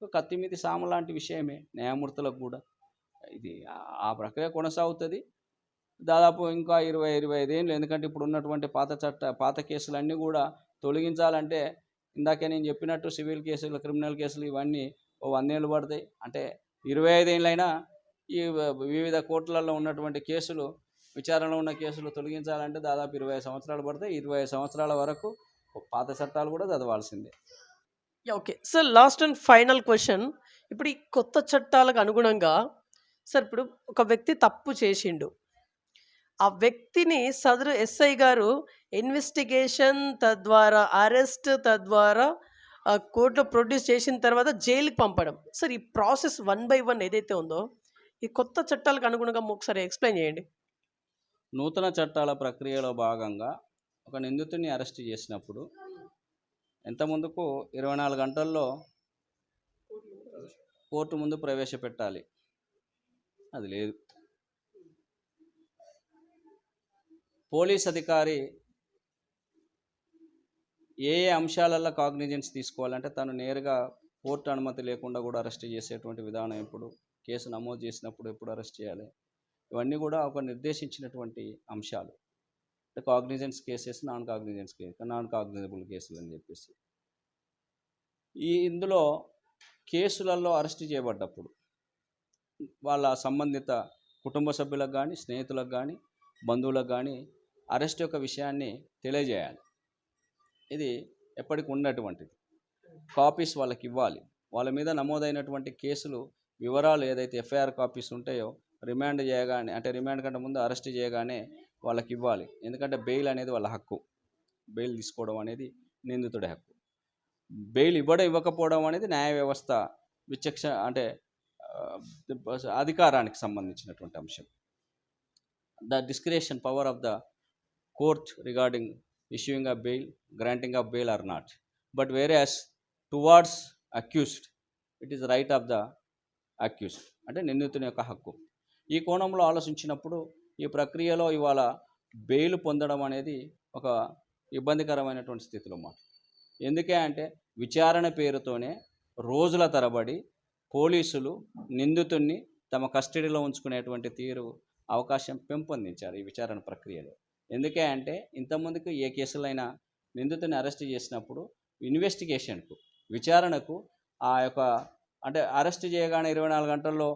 ఒక కత్తిమీది సాము లాంటి విషయమే న్యాయమూర్తులకు కూడా. ఇది ఆ ప్రక్రియ కొనసాగుతుంది దాదాపు ఇంకా 20-25 ఏళ్ళు. ఎందుకంటే ఇప్పుడు ఉన్నటువంటి పాత కేసులన్నీ కూడా తొలగించాలంటే ఇందాకే నేను చెప్పినట్టు సివిల్ కేసులు, క్రిమినల్ కేసులు ఇవన్నీ ఓ 100 ఏళ్ళు పడతాయి. అంటే 25 ఏళ్ళైనా ఈ వివిధ కోర్టులలో ఉన్నటువంటి కేసులు, విచారణలో ఉన్న కేసులు తొలగించాలంటే దాదాపు 20 సంవత్సరాలు పడతాయి. 20 సంవత్సరాల వరకు పాత చట్టాలు కూడా చదవాల్సిందే. Okay sir, last and final question. ఇప్పుడు ఈ కొత్త చట్టాలకు అనుగుణంగా సార్, ఇప్పుడు ఒక వ్యక్తి తప్పు చేసిండు, ఆ వ్యక్తిని సదరు ఎస్ఐ గారు ఇన్వెస్టిగేషన్ తద్వారా అరెస్ట్ తద్వారా కోర్టులో ప్రొడ్యూస్ చేసిన తర్వాత జైలుకి పంపడం. సార్, ఈ ప్రాసెస్ 1 by 1 ఏదైతే ఉందో ఈ కొత్త చట్టాలకు అనుగుణంగా ఒకసారి ఎక్స్ప్లెయిన్ చేయండి. నూతన చట్టాల ప్రక్రియలో భాగంగా ఒక నిందితుడిని అరెస్ట్ చేసినప్పుడు ఎంత ముందుకు 24 గంటల్లో కోర్టు ముందు ప్రవేశపెట్టాలి. అది లేదు. పోలీస్ అధికారి ఏ అంశాలలో కాగ్నిజెన్స్ తీసుకోవాలంటే తను నేరుగా కోర్టు అనుమతి లేకుండా కూడా అరెస్ట్ చేసేటువంటి విధానం, ఎప్పుడు కేసు నమోదు చేసినప్పుడు ఎప్పుడు అరెస్ట్ చేయాలి, ఇవన్నీ కూడా ఒక నిర్దేశించినటువంటి అంశాలు. అంటే కాగ్నిజెన్స్ కేసెస్, నాన్ కాగ్నిజబుల్ కేసులు అని చెప్పేసి ఇందులో కేసులలో అరెస్ట్ చేయబడ్డప్పుడు వాళ్ళ సంబంధిత కుటుంబ సభ్యులకు కానీ, స్నేహితులకు కానీ, బంధువులకు కానీ అరెస్ట్ యొక్క విషయాన్ని తెలియజేయాలి. ఇది ఎప్పటికి ఉన్నటువంటిది. కాపీస్ వాళ్ళకి ఇవ్వాలి. వాళ్ళ మీద నమోదైనటువంటి కేసులు వివరాలు ఏదైతే ఎఫ్ఐఆర్ కాపీస్ ఉంటాయో రిమాండ్ చేయగానే, అంటే రిమాండ్ కంటే ముందు అరెస్ట్ చేయగానే వాళ్ళకి ఇవ్వాలి. ఎందుకంటే బెయిల్ అనేది వాళ్ళ హక్కు. బెయిల్ తీసుకోవడం అనేది నిందితుడి హక్కు. బెయిల్ ఇవ్వకపోవడం అనేది న్యాయ వ్యవస్థ అంటే అధికారానికి సంబంధించినటువంటి అంశం. The discretion power of the court regarding issuing a bail, granting of bail or not. But whereas towards accused, it is right of the accused, అంటే నిందితుని యొక్క హక్కు. ఈ కోణంలో ఆలోచించినప్పుడు ఈ ప్రక్రియలో ఇవాళ బెయిల్ పొందడం అనేది ఒక ఇబ్బందికరమైనటువంటి స్థితిలో మాట. ఎందుకే అంటే విచారణ పేరుతోనే రోజుల తరబడి పోలీసులు నిందితుడిని తమ కస్టడీలో ఉంచుకునేటువంటి అవకాశం పెంపొందించారు ఈ విచారణ ప్రక్రియలో. ఎందుకే అంటే ఇంతకుముందుకు ఏ కేసులైనా నిందితుని అరెస్ట్ చేసినప్పుడు ఇన్వెస్టిగేషన్కు, విచారణకు ఆ యొక్క అంటే అరెస్ట్ చేయగానే 24 గంటల్లో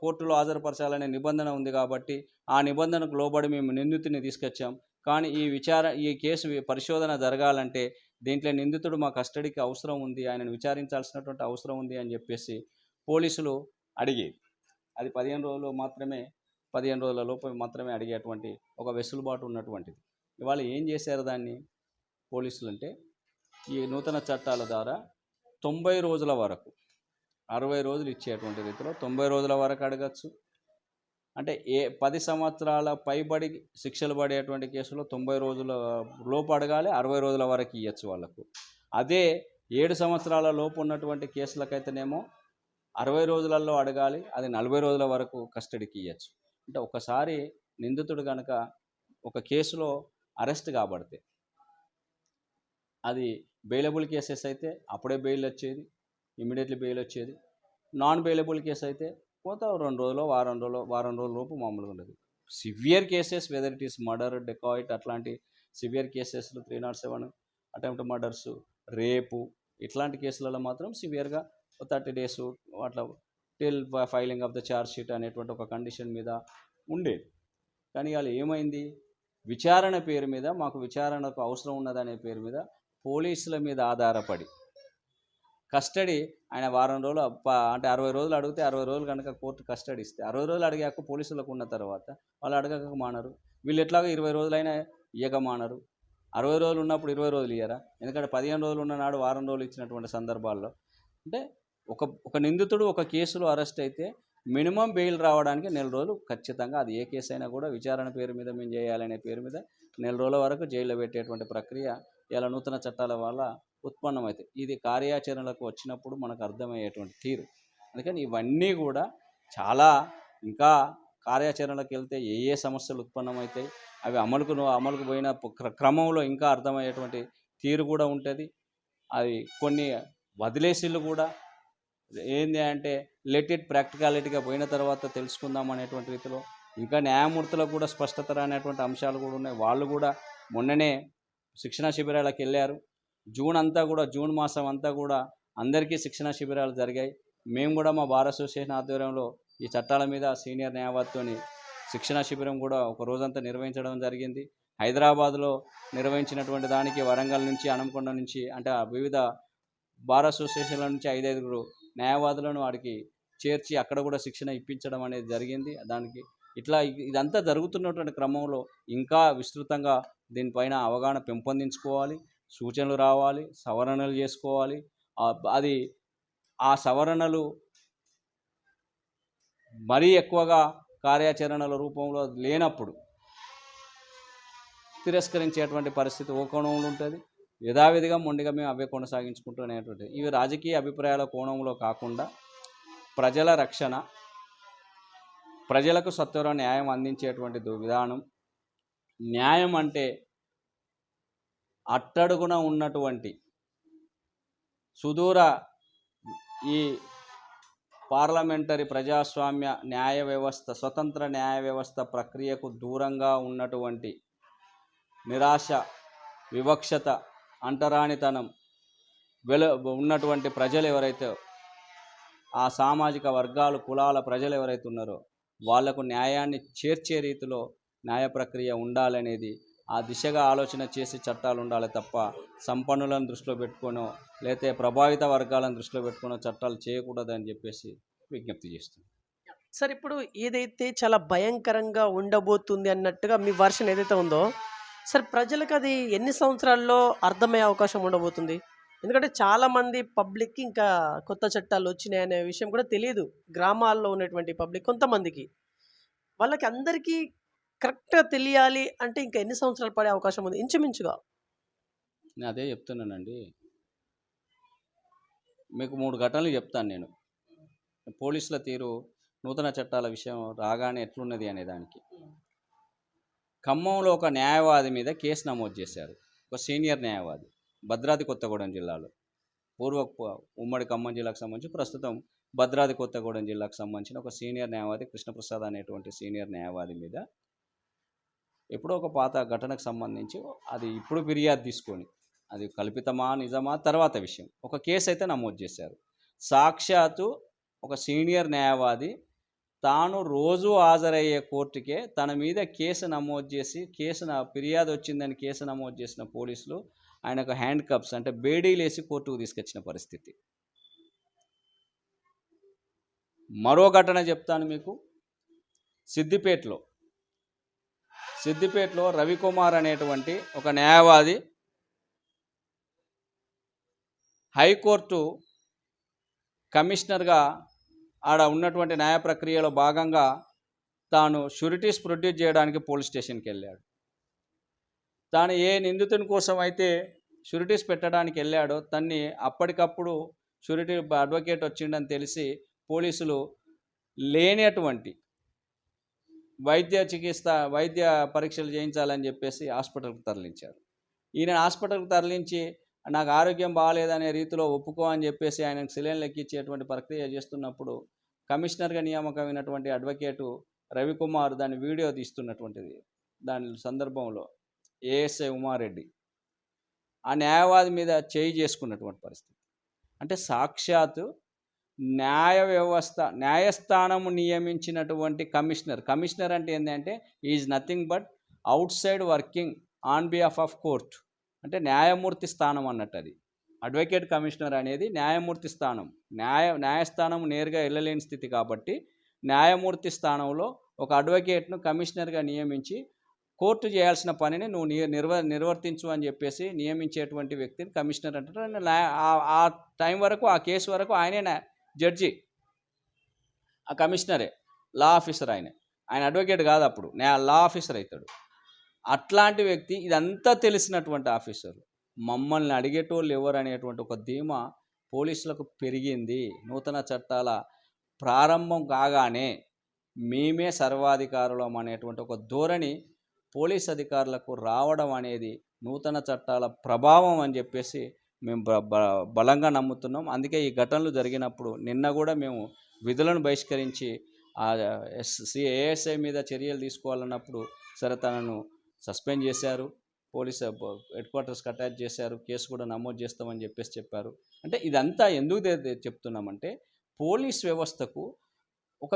కోర్టులో హాజరుపరచాలనే నిబంధన ఉంది కాబట్టి ఆ నిబంధనకు లోబడి మేము నిందితుని తీసుకొచ్చాం. కానీ ఈ కేసు పరిశోధన జరగాలంటే దీంట్లో నిందితుడు మా కస్టడీకి అవసరం ఉంది, ఆయనను విచారించాల్సినటువంటి అవసరం ఉంది అని చెప్పేసి పోలీసులు అడిగేది. అది 15 రోజుల లోపు మాత్రమే అడిగేటువంటి ఒక వెసులుబాటు ఉన్నటువంటిది. ఇవాళ ఏం చేశారు దాన్ని పోలీసులు అంటే, ఈ నూతన చట్టాల ద్వారా 90 రోజుల వరకు, 60 రోజులు ఇచ్చేటువంటి రీతిలో 90 రోజుల వరకు అడగచ్చు. అంటే 10 సంవత్సరాల పైబడి శిక్షలు పడేటువంటి కేసులో 90 రోజుల లోపు అడగాలి, 60 రోజుల వరకు ఇవ్వచ్చు వాళ్ళకు. అదే 7 సంవత్సరాల లోపు ఉన్నటువంటి కేసులకైతేనేమో 60 రోజులలో అడగాలి, అది 40 రోజుల వరకు కస్టడీకి ఇవ్వచ్చు. అంటే ఒకసారి నిందితుడు కనుక ఒక కేసులో అరెస్ట్ కాబడితే, అది బెయిలబుల్ కేసెస్ అయితే అప్పుడే బెయిల్ వచ్చేది, ఇమీడియట్లీ బెయిల్ వచ్చేది. నాన్ బెయిలబుల్ కేసు అయితే కొంత 2 రోజులు, వారం రోజుల లోపు మామూలుగా ఉండదు. Severe cases, whether it is murder, dacoit, అట్లాంటి సివియర్ కేసెస్లు 307 అటెంప్ట్ మర్డర్స్, రేపు ఇట్లాంటి కేసులలో మాత్రం సివియర్గా 30 days అట్లా till filing of the charge sheet అనేటువంటి ఒక కండిషన్ మీద ఉండేది. కానీ వాళ్ళు ఏమైంది, విచారణ పేరు మీద, మాకు విచారణకు అవసరం ఉన్నదనే పేరు మీద పోలీసుల మీద ఆధారపడి కస్టడీ ఆయన వారం రోజులు అంటే 60 రోజులు అడిగితే 60 రోజులు కనుక కోర్టు కస్టడీ ఇస్తే 60 రోజులు అడిగాక పోలీసులకు ఉన్న తర్వాత వాళ్ళు అడగక మానరు. వీళ్ళు ఎట్లాగో 20 రోజులైనా ఇయ్యక మానరు. 60 రోజులు ఉన్నప్పుడు 20 రోజులు ఇయ్యరా? ఎందుకంటే 15 రోజులు ఉన్ననాడు వారం రోజులు ఇచ్చినటువంటి సందర్భాల్లో అంటే ఒక నిందితుడు ఒక కేసులో అరెస్ట్ అయితే మినిమం బెయిల్ రావడానికి 1 నెల రోజులు ఖచ్చితంగా, అది ఏ కేసు అయినా కూడా విచారణ పేరు మీద మేము చేయాలనే పేరు మీద 1 నెల రోజుల వరకు జైల్లో పెట్టేటువంటి ప్రక్రియ ఇలా నూతన చట్టాల వల్ల ఉత్పన్నమవుతాయి. ఇది కార్యాచరణలకు వచ్చినప్పుడు మనకు అర్థమయ్యేటువంటి తీరు. అందుకని ఇవన్నీ కూడా చాలా ఇంకా కార్యాచరణలకు వెళ్తే ఏ ఏ సమస్యలు ఉత్పన్నమవుతాయి, అవి అమలుకు పోయిన క్రమంలో ఇంకా అర్థమయ్యేటువంటి తీరు కూడా ఉంటుంది. అవి కొన్ని వదిలేసిళ్ళు కూడా ఏంది అంటే లెట్ ఇట్ ప్రాక్టికాలిటీగా పోయిన తర్వాత తెలుసుకుందాం అనేటువంటి రీతిలో ఇంకా న్యాయమూర్తులకు కూడా స్పష్టత రానటువంటి అంశాలు కూడా ఉన్నాయి. వాళ్ళు కూడా మొన్ననే శిక్షణా శిబిరాలకు వెళ్ళారు. జూన్ మాసం అంతా కూడా అందరికీ శిక్షణా శిబిరాలు జరిగాయి. మేము కూడా మా బార్ అసోసియేషన్ ఆధ్వర్యంలో ఈ చట్టాల మీద సీనియర్ న్యాయవాదితోని శిక్షణా శిబిరం కూడా ఒక రోజంతా నిర్వహించడం జరిగింది. హైదరాబాద్లో నిర్వహించినటువంటి దానికి వరంగల్ నుంచి, హనుమకొండ నుంచి, అంటే వివిధ బార్ అసోసియేషన్ల నుంచి 5 న్యాయవాదులను వాడికి చేర్చి అక్కడ కూడా శిక్షణ ఇప్పించడం అనేది జరిగింది. దానికి ఇదంతా జరుగుతున్నటువంటి క్రమంలో ఇంకా విస్తృతంగా దీనిపైన అవగాహన పెంపొందించుకోవాలి, సూచనలు రావాలి, సవరణలు చేసుకోవాలి. ఆ సవరణలు మరీ ఎక్కువగా కార్యాచరణల రూపంలో లేనప్పుడు తిరస్కరించేటువంటి పరిస్థితి ఓ కోణంలో ఉంటుంది. యథావిధిగా మొండిగా మేము అవే కొనసాగించుకుంటునేటువంటి ఇవి రాజకీయ అభిప్రాయాల కోణంలో కాకుండా ప్రజల రక్షణ, ప్రజలకు సత్వర న్యాయం అందించేటువంటి విధానం. న్యాయం అంటే అట్టడుగున ఉన్నటువంటి సుదూర ఈ పార్లమెంటరీ ప్రజాస్వామ్య న్యాయ వ్యవస్థ, స్వతంత్ర న్యాయ వ్యవస్థ ప్రక్రియకు దూరంగా ఉన్నటువంటి నిరాశ, వివక్షత, అంటరానితనం ఉన్నటువంటి ప్రజలు ఎవరైతే, ఆ సామాజిక వర్గాలు, కులాల ప్రజలు ఎవరైతే ఉన్నారో వాళ్లకు న్యాయాన్ని చేర్చే రీతిలో న్యాయ ప్రక్రియ ఉండాలనేది, ఆ దిశగా ఆలోచన చేసి చట్టాలు ఉండాలి తప్ప సంపన్నులను దృష్టిలో పెట్టుకోనో లేకపోతే ప్రభావిత వర్గాలను దృష్టిలో పెట్టుకోనో చట్టాలు చేయకూడదని చెప్పేసి విజ్ఞప్తి చేస్తుంది. సార్, ఇప్పుడు ఏదైతే చాలా భయంకరంగా ఉండబోతుంది అన్నట్టుగా మీ వర్షన్ ఏదైతే ఉందో సార్, ప్రజలకు అది ఎన్ని సంవత్సరాల్లో అర్థమయ్యే అవకాశం ఉండబోతుంది? ఎందుకంటే చాలామంది పబ్లిక్కి ఇంకా కొత్త చట్టాలు వచ్చినాయనే విషయం కూడా తెలియదు. గ్రామాల్లో ఉన్నటువంటి పబ్లిక్ కొంతమందికి, వాళ్ళకి అందరికీ కరెక్ట్గా తెలియాలి అంటే ఇంకా ఎన్ని సంవత్సరాలు పడే అవకాశం ఉంది ఇంచుమించుగా? నేను అదే చెప్తున్నానండి. మీకు 3 ఘటనలు చెప్తాను నేను. పోలీసుల తీరు నూతన చట్టాల విషయం రాగానే ఎట్లున్నది అనేదానికి. ఖమ్మంలో ఒక న్యాయవాది మీద కేసు నమోదు చేశారు. ఒక సీనియర్ న్యాయవాది, భద్రాద్రి కొత్తగూడెం జిల్లాలో, ఉమ్మడి ఖమ్మం జిల్లాకు సంబంధించి ప్రస్తుతం భద్రాద్రి కొత్తగూడెం జిల్లాకు సంబంధించిన ఒక సీనియర్ న్యాయవాది కృష్ణప్రసాద్ అనేటువంటి సీనియర్ న్యాయవాది మీద ఎప్పుడో ఒక పాత ఘటనకు సంబంధించి అది ఇప్పుడు ఫిర్యాదు తీసుకొని, అది కల్పితమా నిజమా తర్వాత విషయం, ఒక కేసు అయితే నమోదు చేశారు. సాక్షాత్తు ఒక సీనియర్ న్యాయవాది తాను రోజు హాజరయ్యే కోర్టుకే తన మీద కేసు నమోదు చేసి, ఫిర్యాదు వచ్చిందని కేసు నమోదు చేసిన పోలీసులు ఆయనకు హ్యాండ్ కప్స్ అంటే బేడీలేసి కోర్టుకు తీసుకొచ్చిన పరిస్థితి. మరో ఘటన చెప్తాను మీకు. సిద్దిపేటలో రవికుమార్ అనేటువంటి ఒక న్యాయవాది హైకోర్టు కమిషనర్గా ఆడ ఉన్నటువంటి న్యాయ ప్రక్రియలో భాగంగా తాను షూరిటీస్ ప్రొడ్యూస్ చేయడానికి పోలీస్ స్టేషన్కి వెళ్ళాడు. తాను ఏ నిందితుని కోసం అయితే షూరిటీస్ పెట్టడానికి వెళ్ళాడో తన్ని అప్పటికప్పుడు షూరిటీ అడ్వకేట్ వచ్చిండని తెలిసి పోలీసులు లేనటువంటి వైద్య పరీక్షలు చేయించాలని చెప్పేసి హాస్పిటల్కి తరలించారు. ఈయన హాస్పిటల్కి తరలించి నాకు ఆరోగ్యం బాగాలేదనే రీతిలో ఒప్పుకో అని చెప్పేసి ఆయనకు సెలైన్ లెక్కించేటువంటి ప్రక్రియ చేస్తున్నప్పుడు కమిషనర్గా నియామకమైనటువంటి అడ్వకేటు రవికుమార్ దాని వీడియో తీస్తున్నటువంటిది. దాని సందర్భంలో ఏఎస్ఐ ఉమారెడ్డి ఆ న్యాయవాది మీద చేయి చేసుకున్నటువంటి పరిస్థితి. అంటే సాక్షాత్తు న్యాయస్థానము నియమించినటువంటి కమిషనర్ అంటే ఏంటంటే is nothing but out side working on behalf of court. అంటే న్యాయమూర్తి స్థానం అన్నట్టు. అది అడ్వకేట్ కమిషనర్ అనేది న్యాయమూర్తి స్థానం. న్యాయస్థానం నేరుగా వెళ్ళలేని స్థితి కాబట్టి న్యాయమూర్తి స్థానంలో ఒక అడ్వకేట్ను కమిషనర్గా నియమించి కోర్టు చేయాల్సిన పనిని నువ్వు నిర్వర్తించు అని చెప్పేసి నియమించేటువంటి వ్యక్తిని కమిషనర్ అంటారు. ఆ టైం వరకు, ఆ కేసు వరకు ఆయనే జడ్జి, ఆ కమిషనరే లా ఆఫీసర్. ఆయన అడ్వకేట్ కాదు, అప్పుడు లా ఆఫీసర్ అవుతాడు. అట్లాంటి వ్యక్తి, ఇదంతా తెలిసినటువంటి ఆఫీసరు మమ్మల్ని అడిగేటోళ్ళు ఎవరు అనేటువంటి ఒక ధీమా పోలీసులకు పెరిగింది. నూతన చట్టాల ప్రారంభం కాగానే మేమే సర్వాధికారులం అనేటువంటి ఒక ధోరణి పోలీస్ అధికారులకు రావడం అనేది నూతన చట్టాల ప్రభావం అని చెప్పేసి మేము బలంగా నమ్ముతున్నాం. అందుకే ఈ ఘటనలు జరిగినప్పుడు నిన్న కూడా మేము విధులను బహిష్కరించి ఏఎస్ఐ మీద చర్యలు తీసుకోవాలన్నప్పుడు సరే తనను సస్పెండ్ చేశారు, పోలీస్ హెడ్ క్వార్టర్స్కి అటాచ్ చేశారు, కేసు కూడా నమోదు చేస్తామని చెప్పేసి చెప్పారు. అంటే ఇదంతా ఎందుకు చెప్తున్నామంటే పోలీస్ వ్యవస్థకు ఒక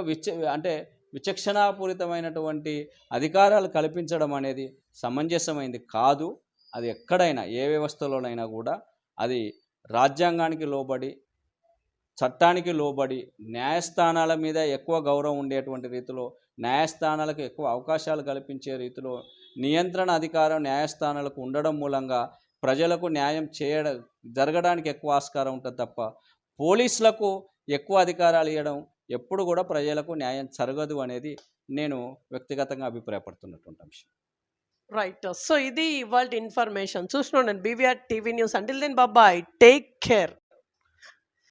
అంటే విచక్షణాపూరితమైనటువంటి అధికారాలు కల్పించడం అనేది సమంజసమైంది కాదు. అది ఎక్కడైనా ఏ వ్యవస్థలోనైనా కూడా అది రాజ్యాంగానికి లోబడి చట్టానికి లోబడి న్యాయస్థానాల మీద ఎక్కువ గౌరవం ఉండేటువంటి రీతిలో న్యాయస్థానాలకు ఎక్కువ అవకాశాలు కల్పించే రీతిలో నియంత్రణ అధికారం న్యాయస్థానాలకు ఉండడం మూలంగా ప్రజలకు న్యాయం జరగడానికి ఎక్కువ ఆస్కారం ఉంటుంది తప్ప పోలీసులకు ఎక్కువ అధికారాలు ఇవ్వడం ఎప్పుడు కూడా ప్రజలకు న్యాయం జరగదు అనేది నేను వ్యక్తిగతంగా అభిప్రాయపడుతున్నటువంటి అంశం. రైట్. సో ఇది ఇవాల్టి ఇన్ఫర్మేషన్. చూస్తున్నాను నేను BVR TV news. Until then bye, take care.